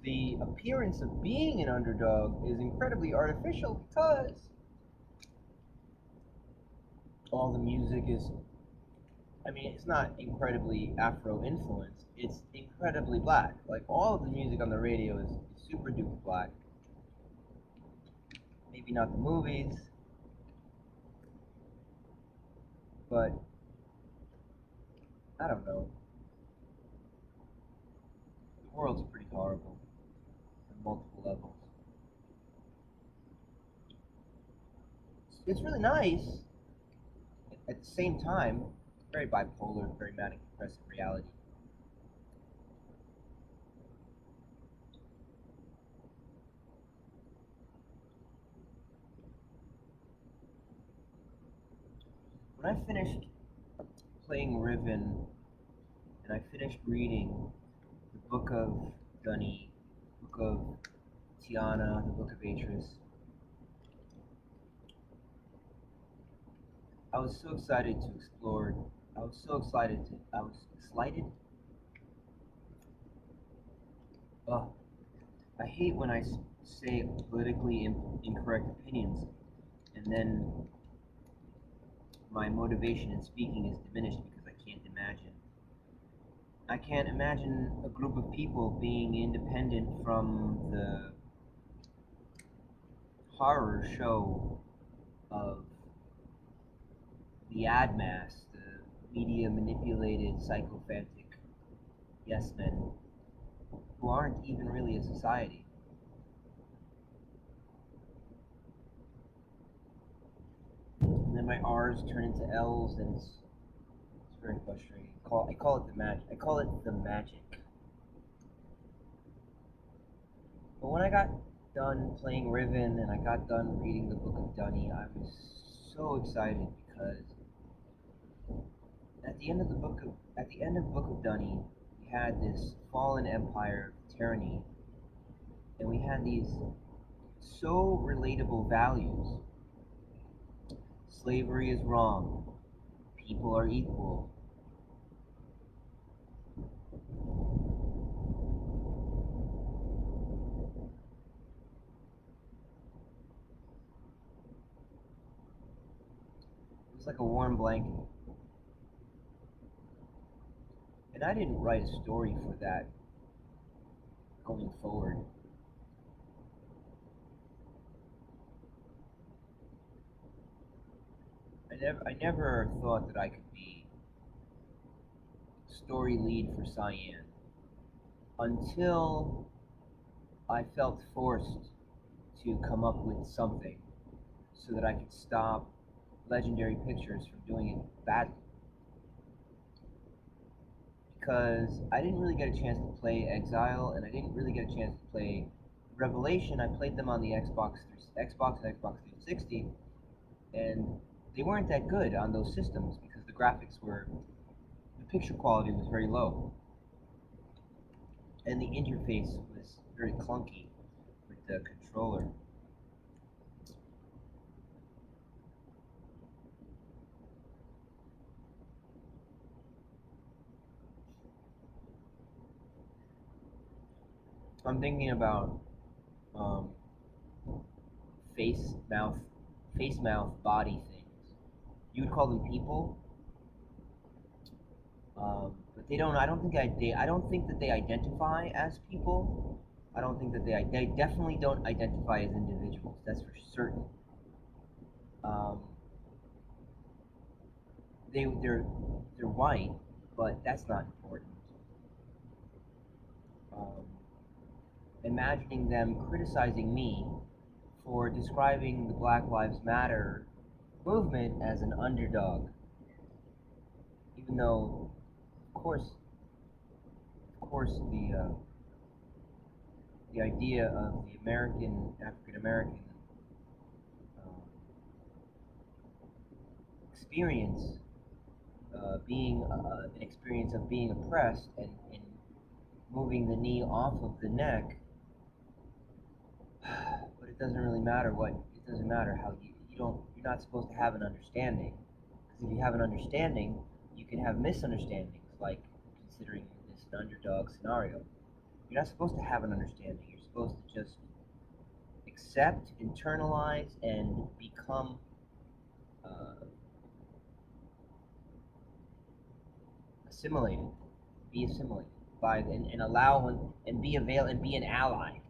the appearance of being an underdog is incredibly artificial because all the music is, I mean, it's not incredibly Afro-influenced, it's incredibly black. Like, all of the music on the radio is super duper black. Maybe not the movies, but I don't know. The world's pretty horrible on multiple levels. It's really nice. At the same time, very bipolar, very manic depressive reality. When I finished playing Riven and I finished reading the Book of Dunny, the Book of Tiana, the Book of Atris, I was so excited to explore. I was excited. Oh, I hate when I say politically incorrect opinions, and then my motivation in speaking is diminished because I can't imagine a group of people being independent from the horror show of the ad mass, the media manipulated psychopathic yes men who aren't even really a society. And then my R's turn into L's, and it's very frustrating. I call it the magic. I call it the magic. But when I got done playing Riven and I got done reading the Book of Dunny, I was so excited because at the end of Book of Dunny, we had this fallen empire of tyranny, and we had these so relatable values. Slavery is wrong. People are equal. It was like a warm blanket. And I didn't write a story for that going forward. I never thought that I could be story lead for Cyan until I felt forced to come up with something so that I could stop Legendary Pictures from doing it badly. Because I didn't really get a chance to play Exile, and I didn't really get a chance to play Revelation. I played them on the Xbox and Xbox 360, and they weren't that good on those systems because the graphics were the picture quality was very low, and the interface was very clunky with the controller. I'm thinking about um, face, mouth, body things. You would call them people, but they don't. I don't think I don't think that they identify as people. I don't think that they definitely don't identify as individuals. That's for certain. Um, they're white, but that's not important. Um, Imagining them criticizing me for describing the Black Lives Matter movement as an underdog, even though, of course, the idea of the African American um, experience being an experience of being oppressed and moving the knee off of the neck, but it doesn't really matter it doesn't matter how you're not supposed to have an understanding, because if you have an understanding, you can have misunderstandings, like considering this an underdog scenario. You're not supposed to have an understanding. You're supposed to just accept, internalize, and become uh, assimilated. Be assimilated by and allow and be an ally.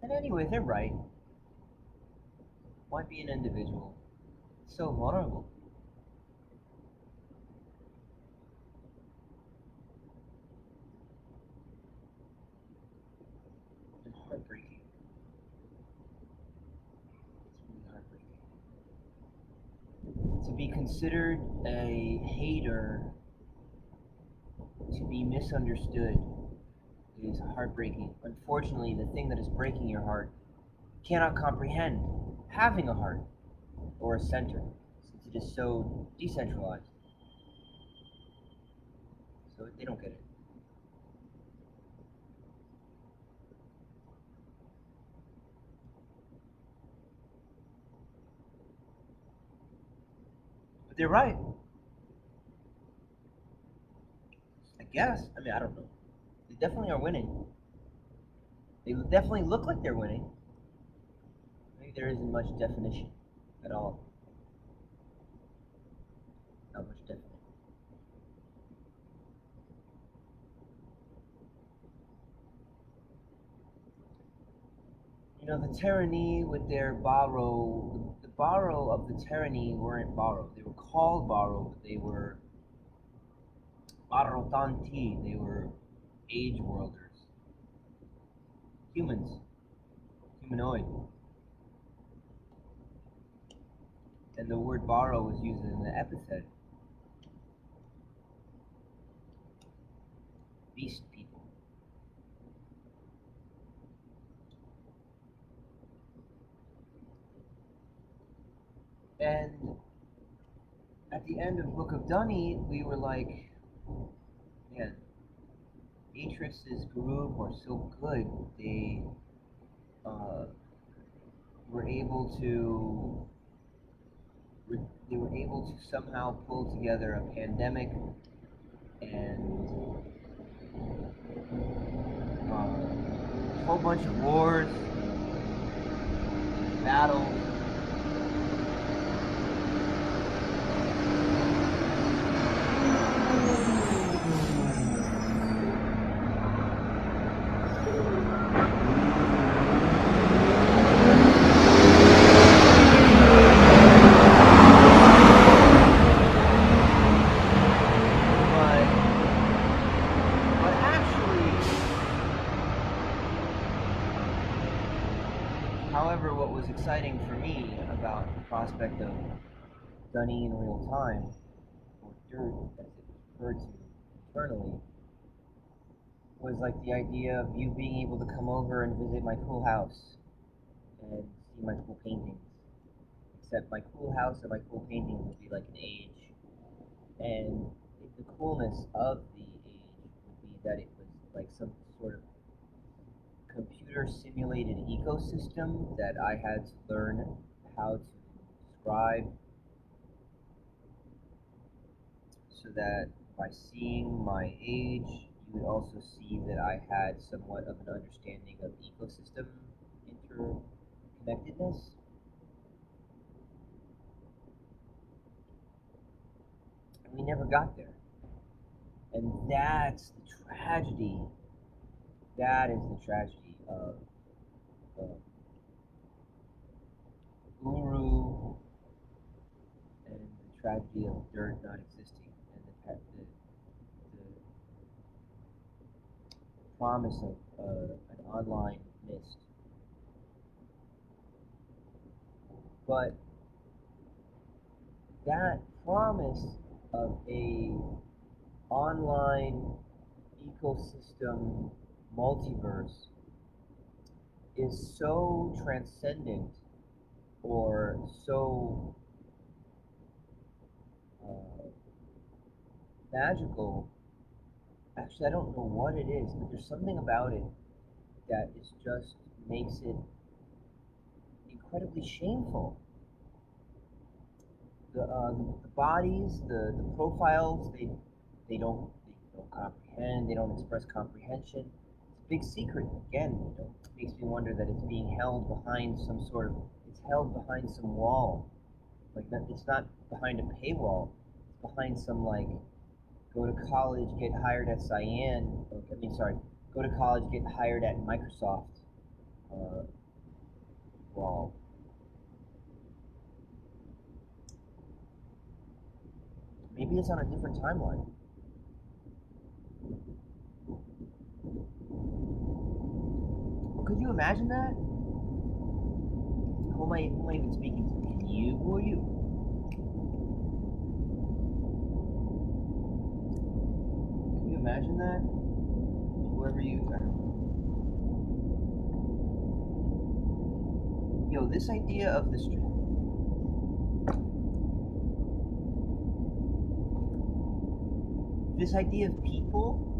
And anyway, they're right. Why be an individual? It's so vulnerable and heartbreaking. It's really heartbreaking. To be considered a hater, to be misunderstood, is heartbreaking. Unfortunately, the thing that is breaking your heart cannot comprehend having a heart or a center, since it is so decentralized. So they don't get it. But they're right. I guess. I mean, I don't know. They definitely are winning. They definitely look like they're winning. Maybe there isn't much definition at all. Not much definition. You know, the tyranny with their borrow, the borrow of the tyranny weren't borrow. They were called borrow, but they were barrotanti. They were age worlders, humans, humanoid. And the word borrow was used in the epithet, beast people. And at the end of Book of Dunny, we were like, man, Beatrice's group are so good. They uh, were able to they were able to somehow pull together a pandemic and a whole bunch of wars, battles. But actually, however, what was exciting for me about the prospect of Dunny in real time, or dirt as it was referred to internally, was like the idea of you being able to come over and visit my cool house and see my cool paintings. Except my cool house and my cool paintings would be like an age, and the coolness of the age would be that it was like some sort of computer simulated ecosystem that I had to learn how to describe, so that by seeing my age, you would also see that I had somewhat of an understanding of ecosystem interconnectedness. And we never got there. And that's the tragedy. That is the tragedy of Uru, and the tragedy of dirt not existing, and the promise of an online mist. But that promise of a online ecosystem multiverse is so transcendent, or so magical. Actually, I don't know what it is, but there's something about it that is just makes it incredibly shameful. The bodies, the profiles, they don't comprehend. They don't express comprehension. It's a big secret. Again, it makes me wonder that it's being held behind some sort of. It's held behind some wall. Like that, it's not behind a paywall. It's behind some like go to college, get hired at Cyan. I mean, sorry, go to college, get hired at Microsoft. Uh, wall. Maybe it's on a different timeline. Could you imagine that? Who am I even speaking to? Can you? Who are you? Can you imagine that? Whoever you. Yo, this idea of the this idea of people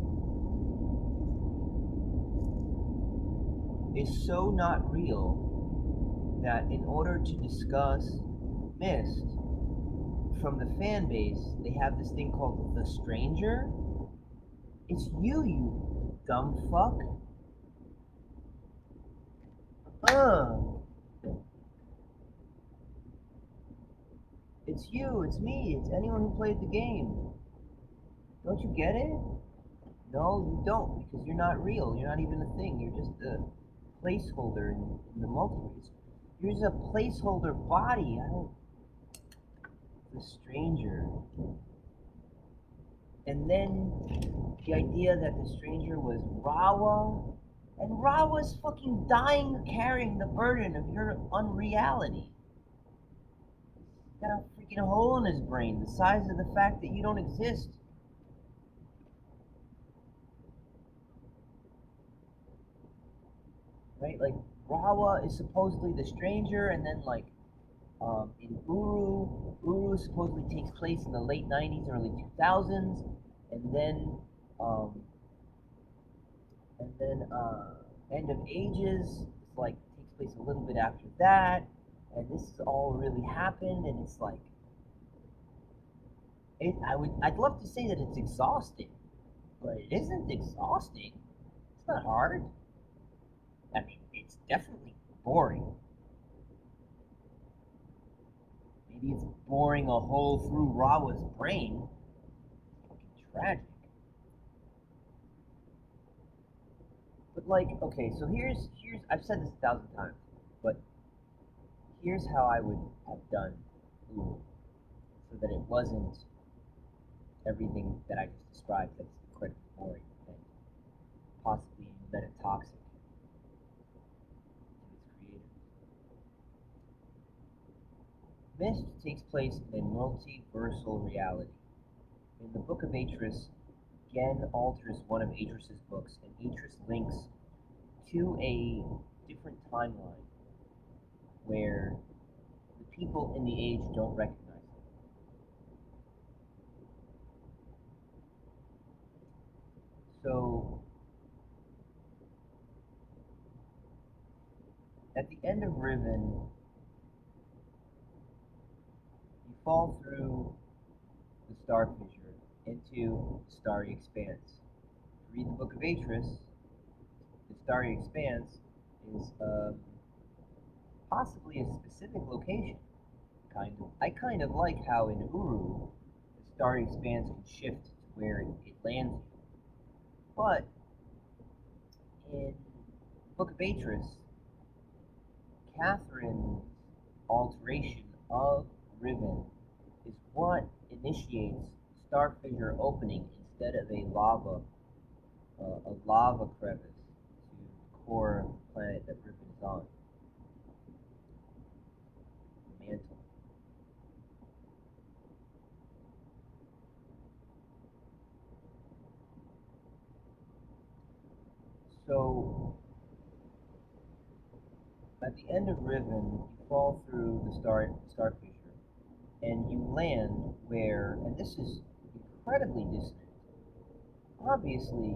is so not real that in order to discuss Myst from the fan base, they have this thing called the stranger. It's you dumb fuck. It's you, it's me, it's anyone who played the game. Don't you get it? No, you don't, because you're not real. You're not even a thing. You're just a placeholder in the multiverse. You're just a placeholder body. I don't. The stranger. And then the idea that the stranger was Rawa, and Rawa's fucking dying carrying the burden of your unreality. He's got a freaking hole in his brain the size of the fact that you don't exist. Right? Like, Rawa is supposedly the stranger, and then, like, in Uru supposedly takes place in the late 90s, early 2000s, and then, um, End of Ages is, like, takes place a little bit after that, and this has all really happened, and it's like, I'd love to say that it's exhausting, but it isn't exhausting. It's not hard. I mean, it's definitely boring. Maybe it's boring a hole through Rawa's brain. It's fucking tragic. But like, okay, so here's I've said this 1,000 times, but here's how I would have done Uru, so that it wasn't everything that I just described that's incredibly boring and possibly metatoxic to its creators. Myst takes place in a multiversal reality. In the Book of Atris, Gen alters one of Atris's books, and Atris links to a different timeline. where the people in the age don't recognize it. So, at the end of Riven, you fall through the star fissure into the starry expanse. If you read the Book of Atris, the starry expanse is possibly a specific location. I kind of like how in Uru, the starry expanse can shift to where it lands you. But in Book of Atris, Catherine's alteration of Riven is what initiates star fissure opening instead of a lava crevice to the core of the planet that Riven is on, the mantle. So, at the end of Riven, you fall through the star fissure, and you land where, and this is incredibly dissonant. Obviously,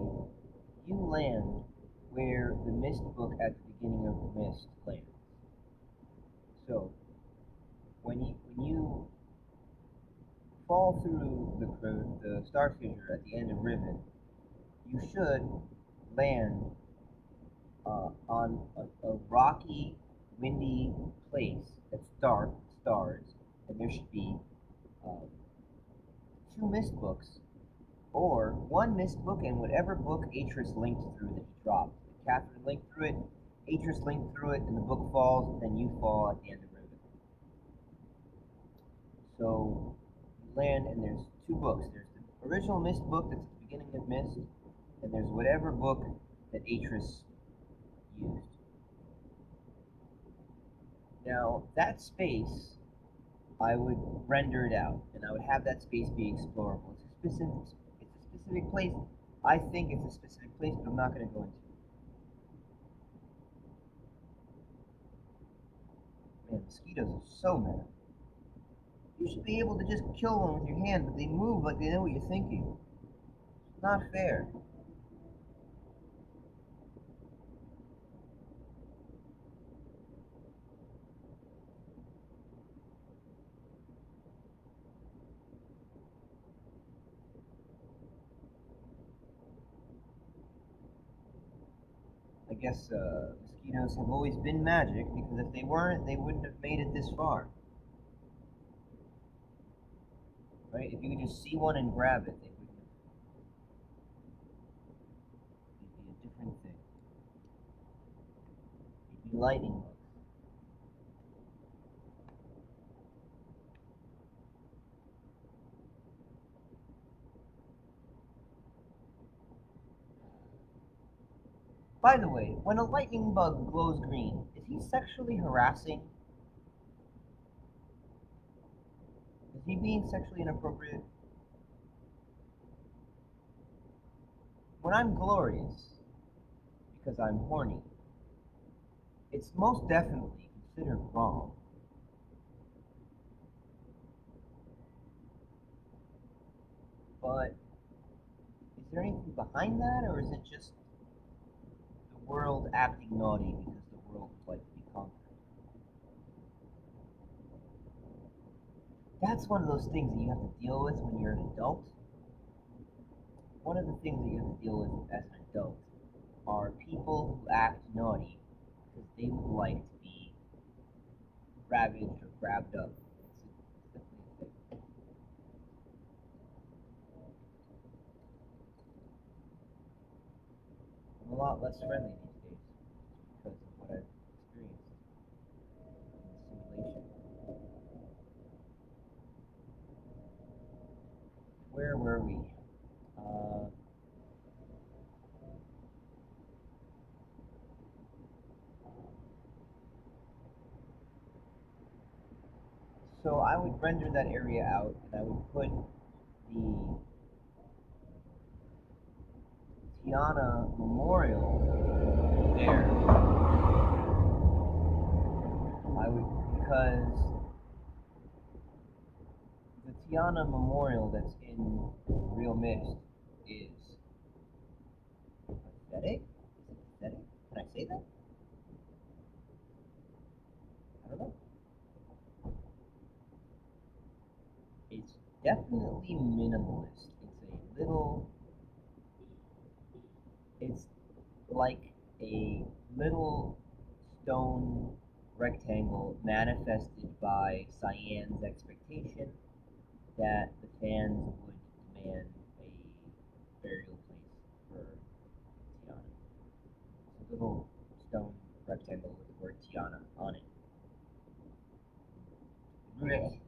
you land where the Mist book at the beginning of the Mist lands. So, when you fall through the star fissure at the end of Riven, you should land on a rocky, windy place that's dark, stars, and there should be two Mist books, or one Mist book and whatever book Atris linked through that he dropped. If Catherine linked through it, Atris linked through it, and the book falls, then you fall at the end of Riven. So you land, and there's two books. There's the original Mist book that's at the beginning of Mist, and there's whatever book that Atris used. Now, that space, I would render it out, and I would have that space be explorable. It's a specific place. I think it's a specific place, but I'm not going to go into it. Man, mosquitoes are so mad. You should be able to just kill them with your hand, but they move like they know what you're thinking. It's not fair. I guess mosquitoes have always been magic, because if they weren't, they wouldn't have made it this far. Right? If you could just see one and grab it, they wouldn't have. It'd be a different thing. It'd be lightning bugs. By the way, when a lightning bug glows green, is he sexually harassing? Is he being sexually inappropriate? When I'm glorious, because I'm horny, it's most definitely considered wrong. But is there anything behind that, or is it just the world acting naughty because the world would like to be conquered? That's one of those things that you have to deal with when you're an adult. One of the things that you have to deal with as an adult are people who act naughty because they would like to be ravaged or grabbed up. It's definitely a thing. I'm a lot less friendly these days because of what I've experienced in the simulation. Where were we? So I would render that area out, and I would put the Tiana Memorial there. I would, because the Tiana Memorial that's in Real Mist is pathetic. Is it pathetic? Can I say that? I don't know. It's definitely minimalist. It's like a little stone rectangle manifested by Cyan's expectation that the fans would demand a burial place for Tiana. It's a little stone rectangle with the word Tiana on it. Really?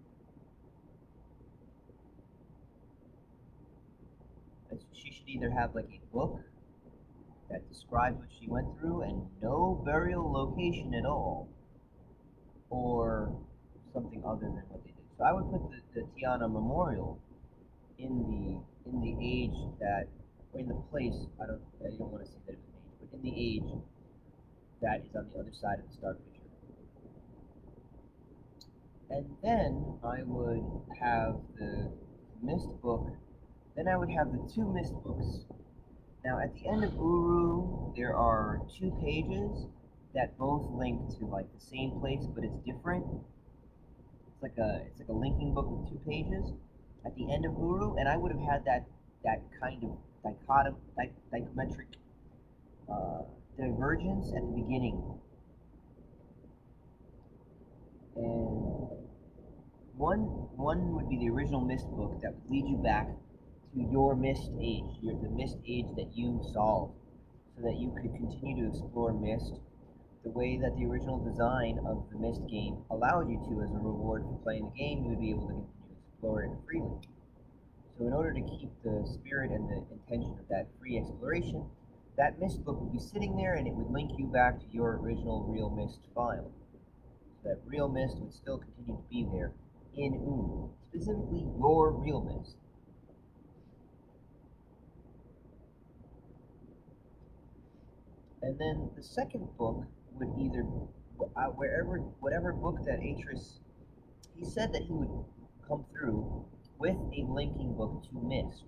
She should either have like a book that describes what she went through and no burial location at all, or something other than what they did. So I would put the Tiana Memorial in the age that, or in the place. I don't want to say that it was an age, but in the age that is on the other side of the star picture. And then I would have the Mist book. Then I would have the two Mist books. Now, at the end of Uru, there are 2 pages that both link to like the same place, but it's different. It's like a linking book with 2 pages at the end of Uru, and I would have had that kind of dichometric divergence at the beginning. And one would be the original Mist book that would lead you back to your Mist age, the Mist age that you solved, so that you could continue to explore Mist the way that the original design of the Mist game allowed you to. As a reward for playing the game, you would be able to continue to explore it freely. So in order to keep the spirit and the intention of that free exploration, that Mist book would be sitting there and it would link you back to your original Real Mist file. So that Real Mist would still continue to be there in Uru, specifically your Real Mist. And then the second book would either, whatever book that Atris, he said that he would come through with a linking book to Mist.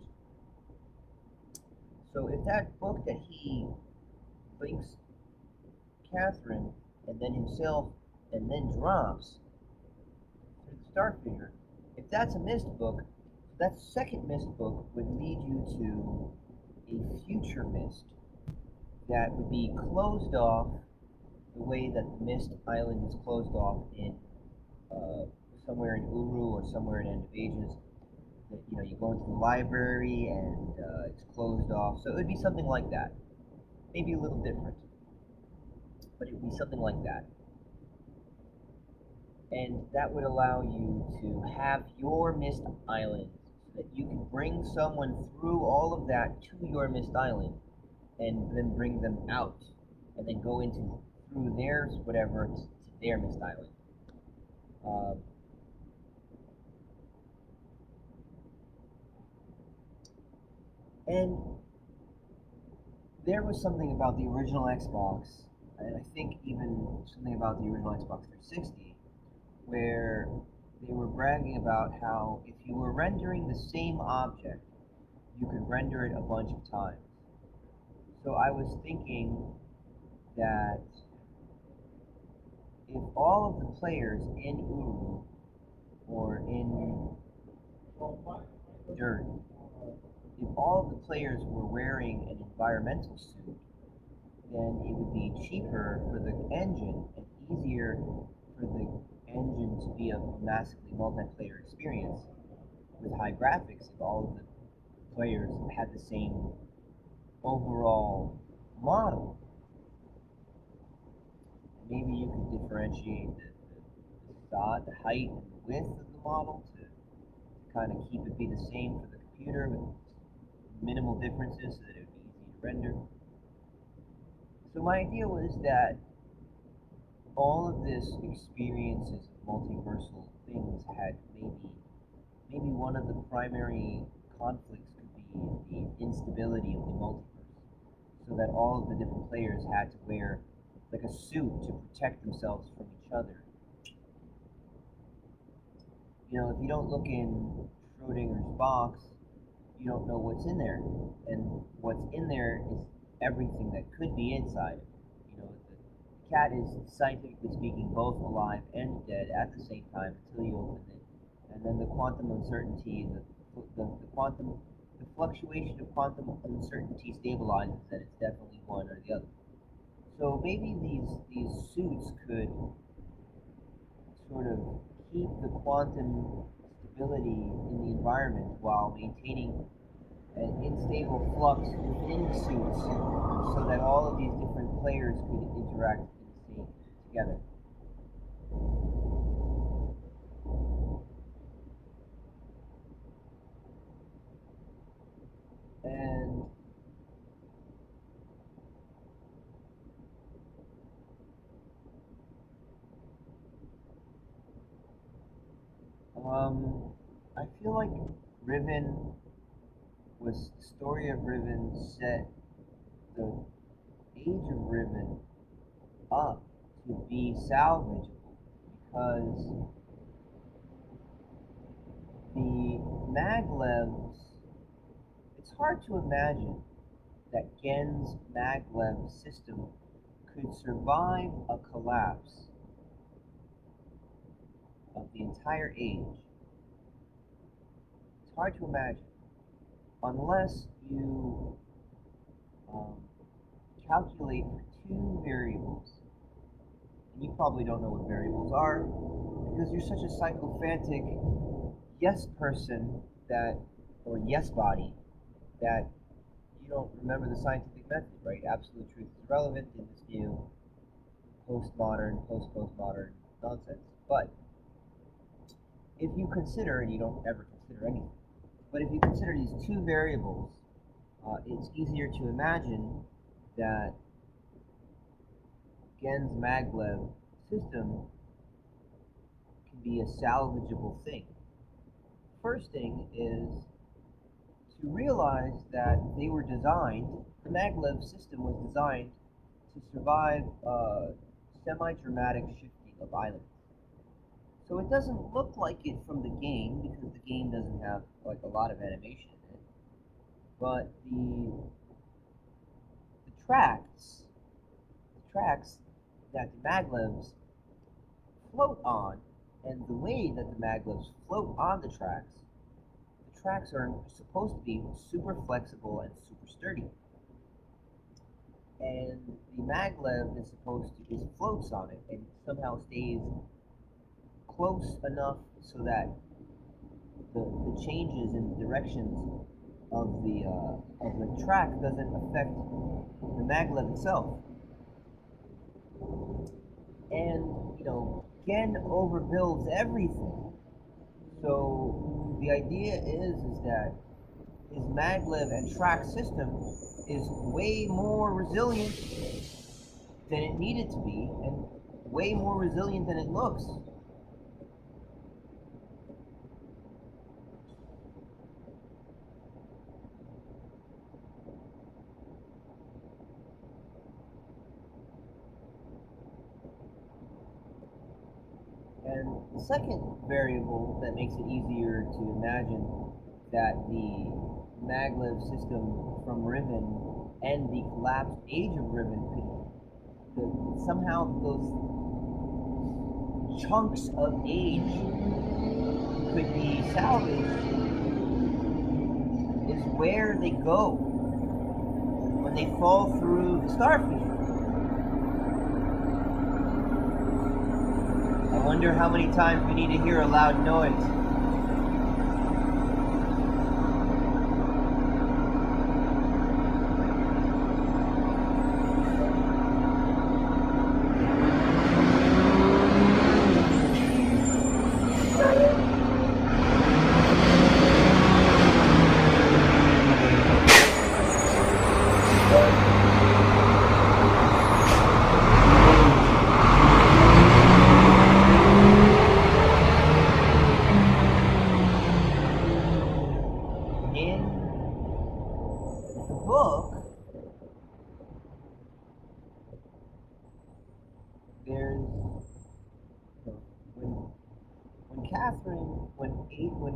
So if that book that he links Catherine and then himself and then drops through the star figure, if that's a Mist book, that second Mist book would lead you to a future Mist that would be closed off the way that the Mist Island is closed off in somewhere in Uru or somewhere in End of Ages. That, you go into the library and it's closed off. So it would be something like that. Maybe a little different, but it would be something like that. And that would allow you to have your Mist Island, so that you can bring someone through all of that to your Mist Island, and then bring them out, and then go into through theirs, whatever, to their Mist Island. And there was something about the original Xbox, and I think even something about the original Xbox 360, where they were bragging about how if you were rendering the same object, you could render it a bunch of times. So I was thinking that if all of the players in Uru or in Dirt, if all of the players were wearing an environmental suit, then it would be cheaper for the engine and easier for the engine to be a massively multiplayer experience with high graphics if all of the players had the same overall model. Maybe you could differentiate the height and the width of the model to kind of keep it be the same for the computer with minimal differences so that it would be easy to render. So my idea was that all of this experiences of multiversal things had maybe one of the primary conflicts could be the instability of the multiverse, so that all of the different players had to wear like a suit to protect themselves from each other, If you don't look in Schrodinger's box, you don't know what's in there. And what's in there is everything that could be inside. The cat is, scientifically speaking, both alive and dead at the same time until you open it. And then the quantum uncertainty, the fluctuation of quantum uncertainty stabilizes that it's definitely one or the other. So maybe these suits could sort of keep the quantum stability in the environment while maintaining an unstable flux within the suits so that all of these different players could interact in the same together. And I feel like the story of Riven set the age of Riven up to be salvageable because the maglevs, it's hard to imagine that Gen's maglev system could survive a collapse of the entire age. It's hard to imagine unless you calculate for two variables. And you probably don't know what variables are because you're such a psychophantic yes person or yes body, that you don't remember the scientific method, right? Absolute truth is irrelevant in this new postmodern, post-postmodern nonsense. But if you consider, and you don't ever consider anything, but if you consider these two variables, it's easier to imagine that Gen's maglev system can be a salvageable thing. First thing is to realize that they were designed, the maglev system was designed to survive semi-dramatic shifting of islands. So it doesn't look like it from the game because the game doesn't have like a lot of animation in it. But the tracks that the maglevs float on, and the way that the maglevs float on the tracks are supposed to be super flexible and super sturdy. And the maglev is floats on it and somehow stays close enough so that the changes in the directions of the track doesn't affect the maglev itself. And Gen overbuilds everything. So the idea is that his maglev and track system is way more resilient than it needed to be, and way more resilient than it looks. And the second variable that makes it easier to imagine that the maglev system from Riven and the collapsed age of Riven somehow those chunks of age could be salvaged is where they go when they fall through the starfield. I wonder how many times we need to hear a loud noise.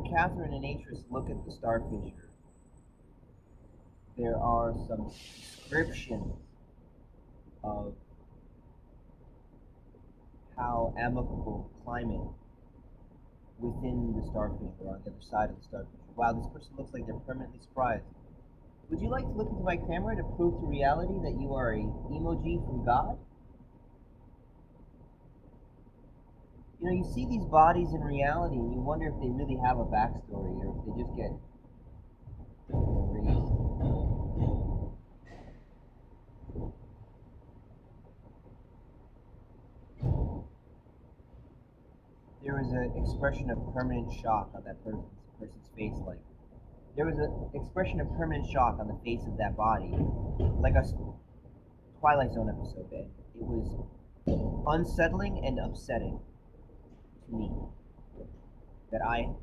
Catherine and Atris look at the star fissure, there are some descriptions of how amicable climate within the star fissure, on the other side of the star fissure. Wow, this person looks like they're permanently surprised. Would you like to look into my camera to prove to reality that you are a emoji from God? You know, you see these bodies in reality and you wonder if they really have a backstory or if they just get erased. There was an expression of permanent shock on that person's face, like there was an expression of permanent shock on the face of that body, like a Twilight Zone episode, and it was unsettling and upsetting to me that I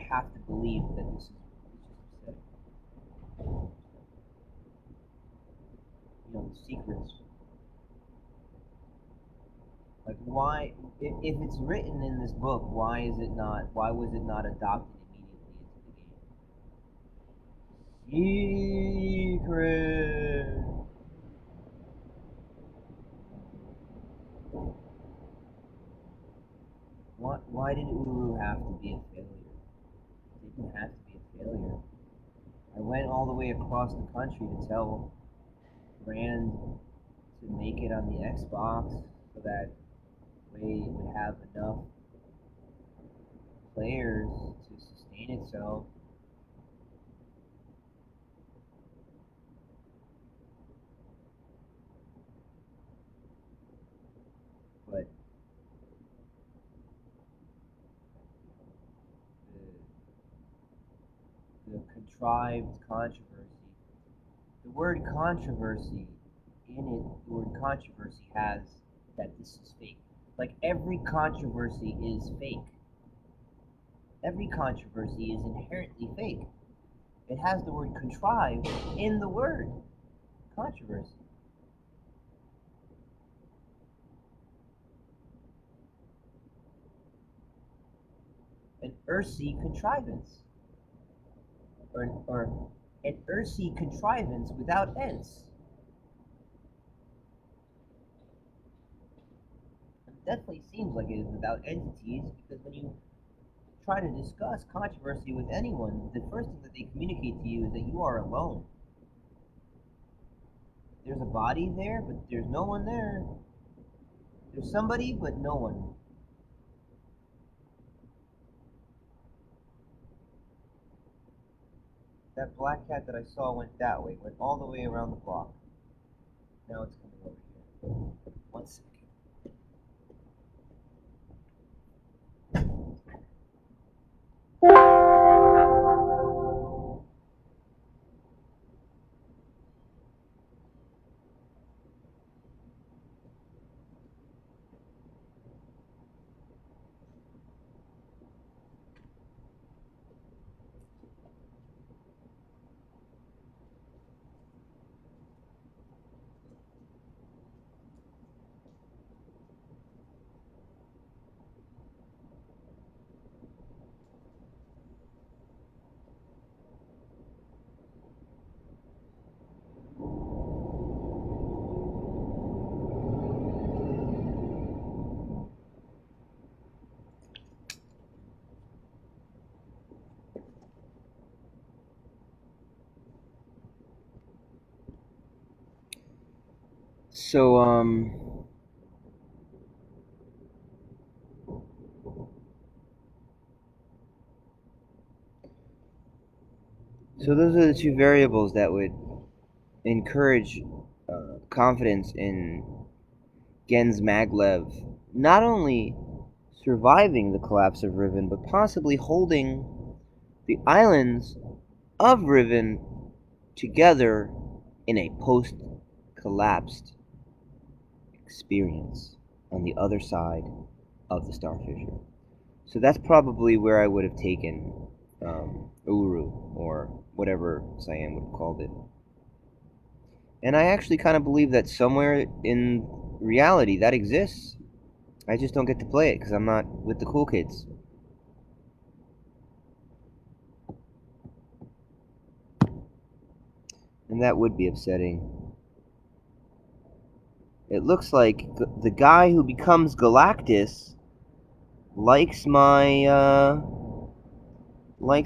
have to believe that this is upsetting. You know, the secrets. Like, why, if it's written in this book, why was it not adopted immediately into the game? Secret. Why did Uru have to be a failure? It didn't have to be a failure. I went all the way across the country to tell Brand to make it on the Xbox so that way it would have enough players to sustain itself. But the contrived controversy, the word controversy in it, the word controversy has that this is fake. Like, every controversy is fake. Every controversy is inherently fake. It has the word contrived in the word controversy. An earthy contrivance. Or an earthy contrivance without ends. It definitely seems like it is without entities, because when you try to discuss controversy with anyone, the first thing that they communicate to you is that you are alone. There's a body there, but there's no one there. There's somebody, but no one. That black cat that I saw went that way, went all the way around the block. Now it's coming over here. 1 second. So those are the two variables that would encourage confidence in Gens Maglev not only surviving the collapse of Riven, but possibly holding the islands of Riven together in a post-collapsed experience on the other side of the star fissure. So that's probably where I would have taken Uru, or whatever Cyan would have called it. And I actually kind of believe that somewhere in reality that exists. I just don't get to play it because I'm not with the cool kids. And that would be upsetting. It looks like the guy who becomes Galactus likes my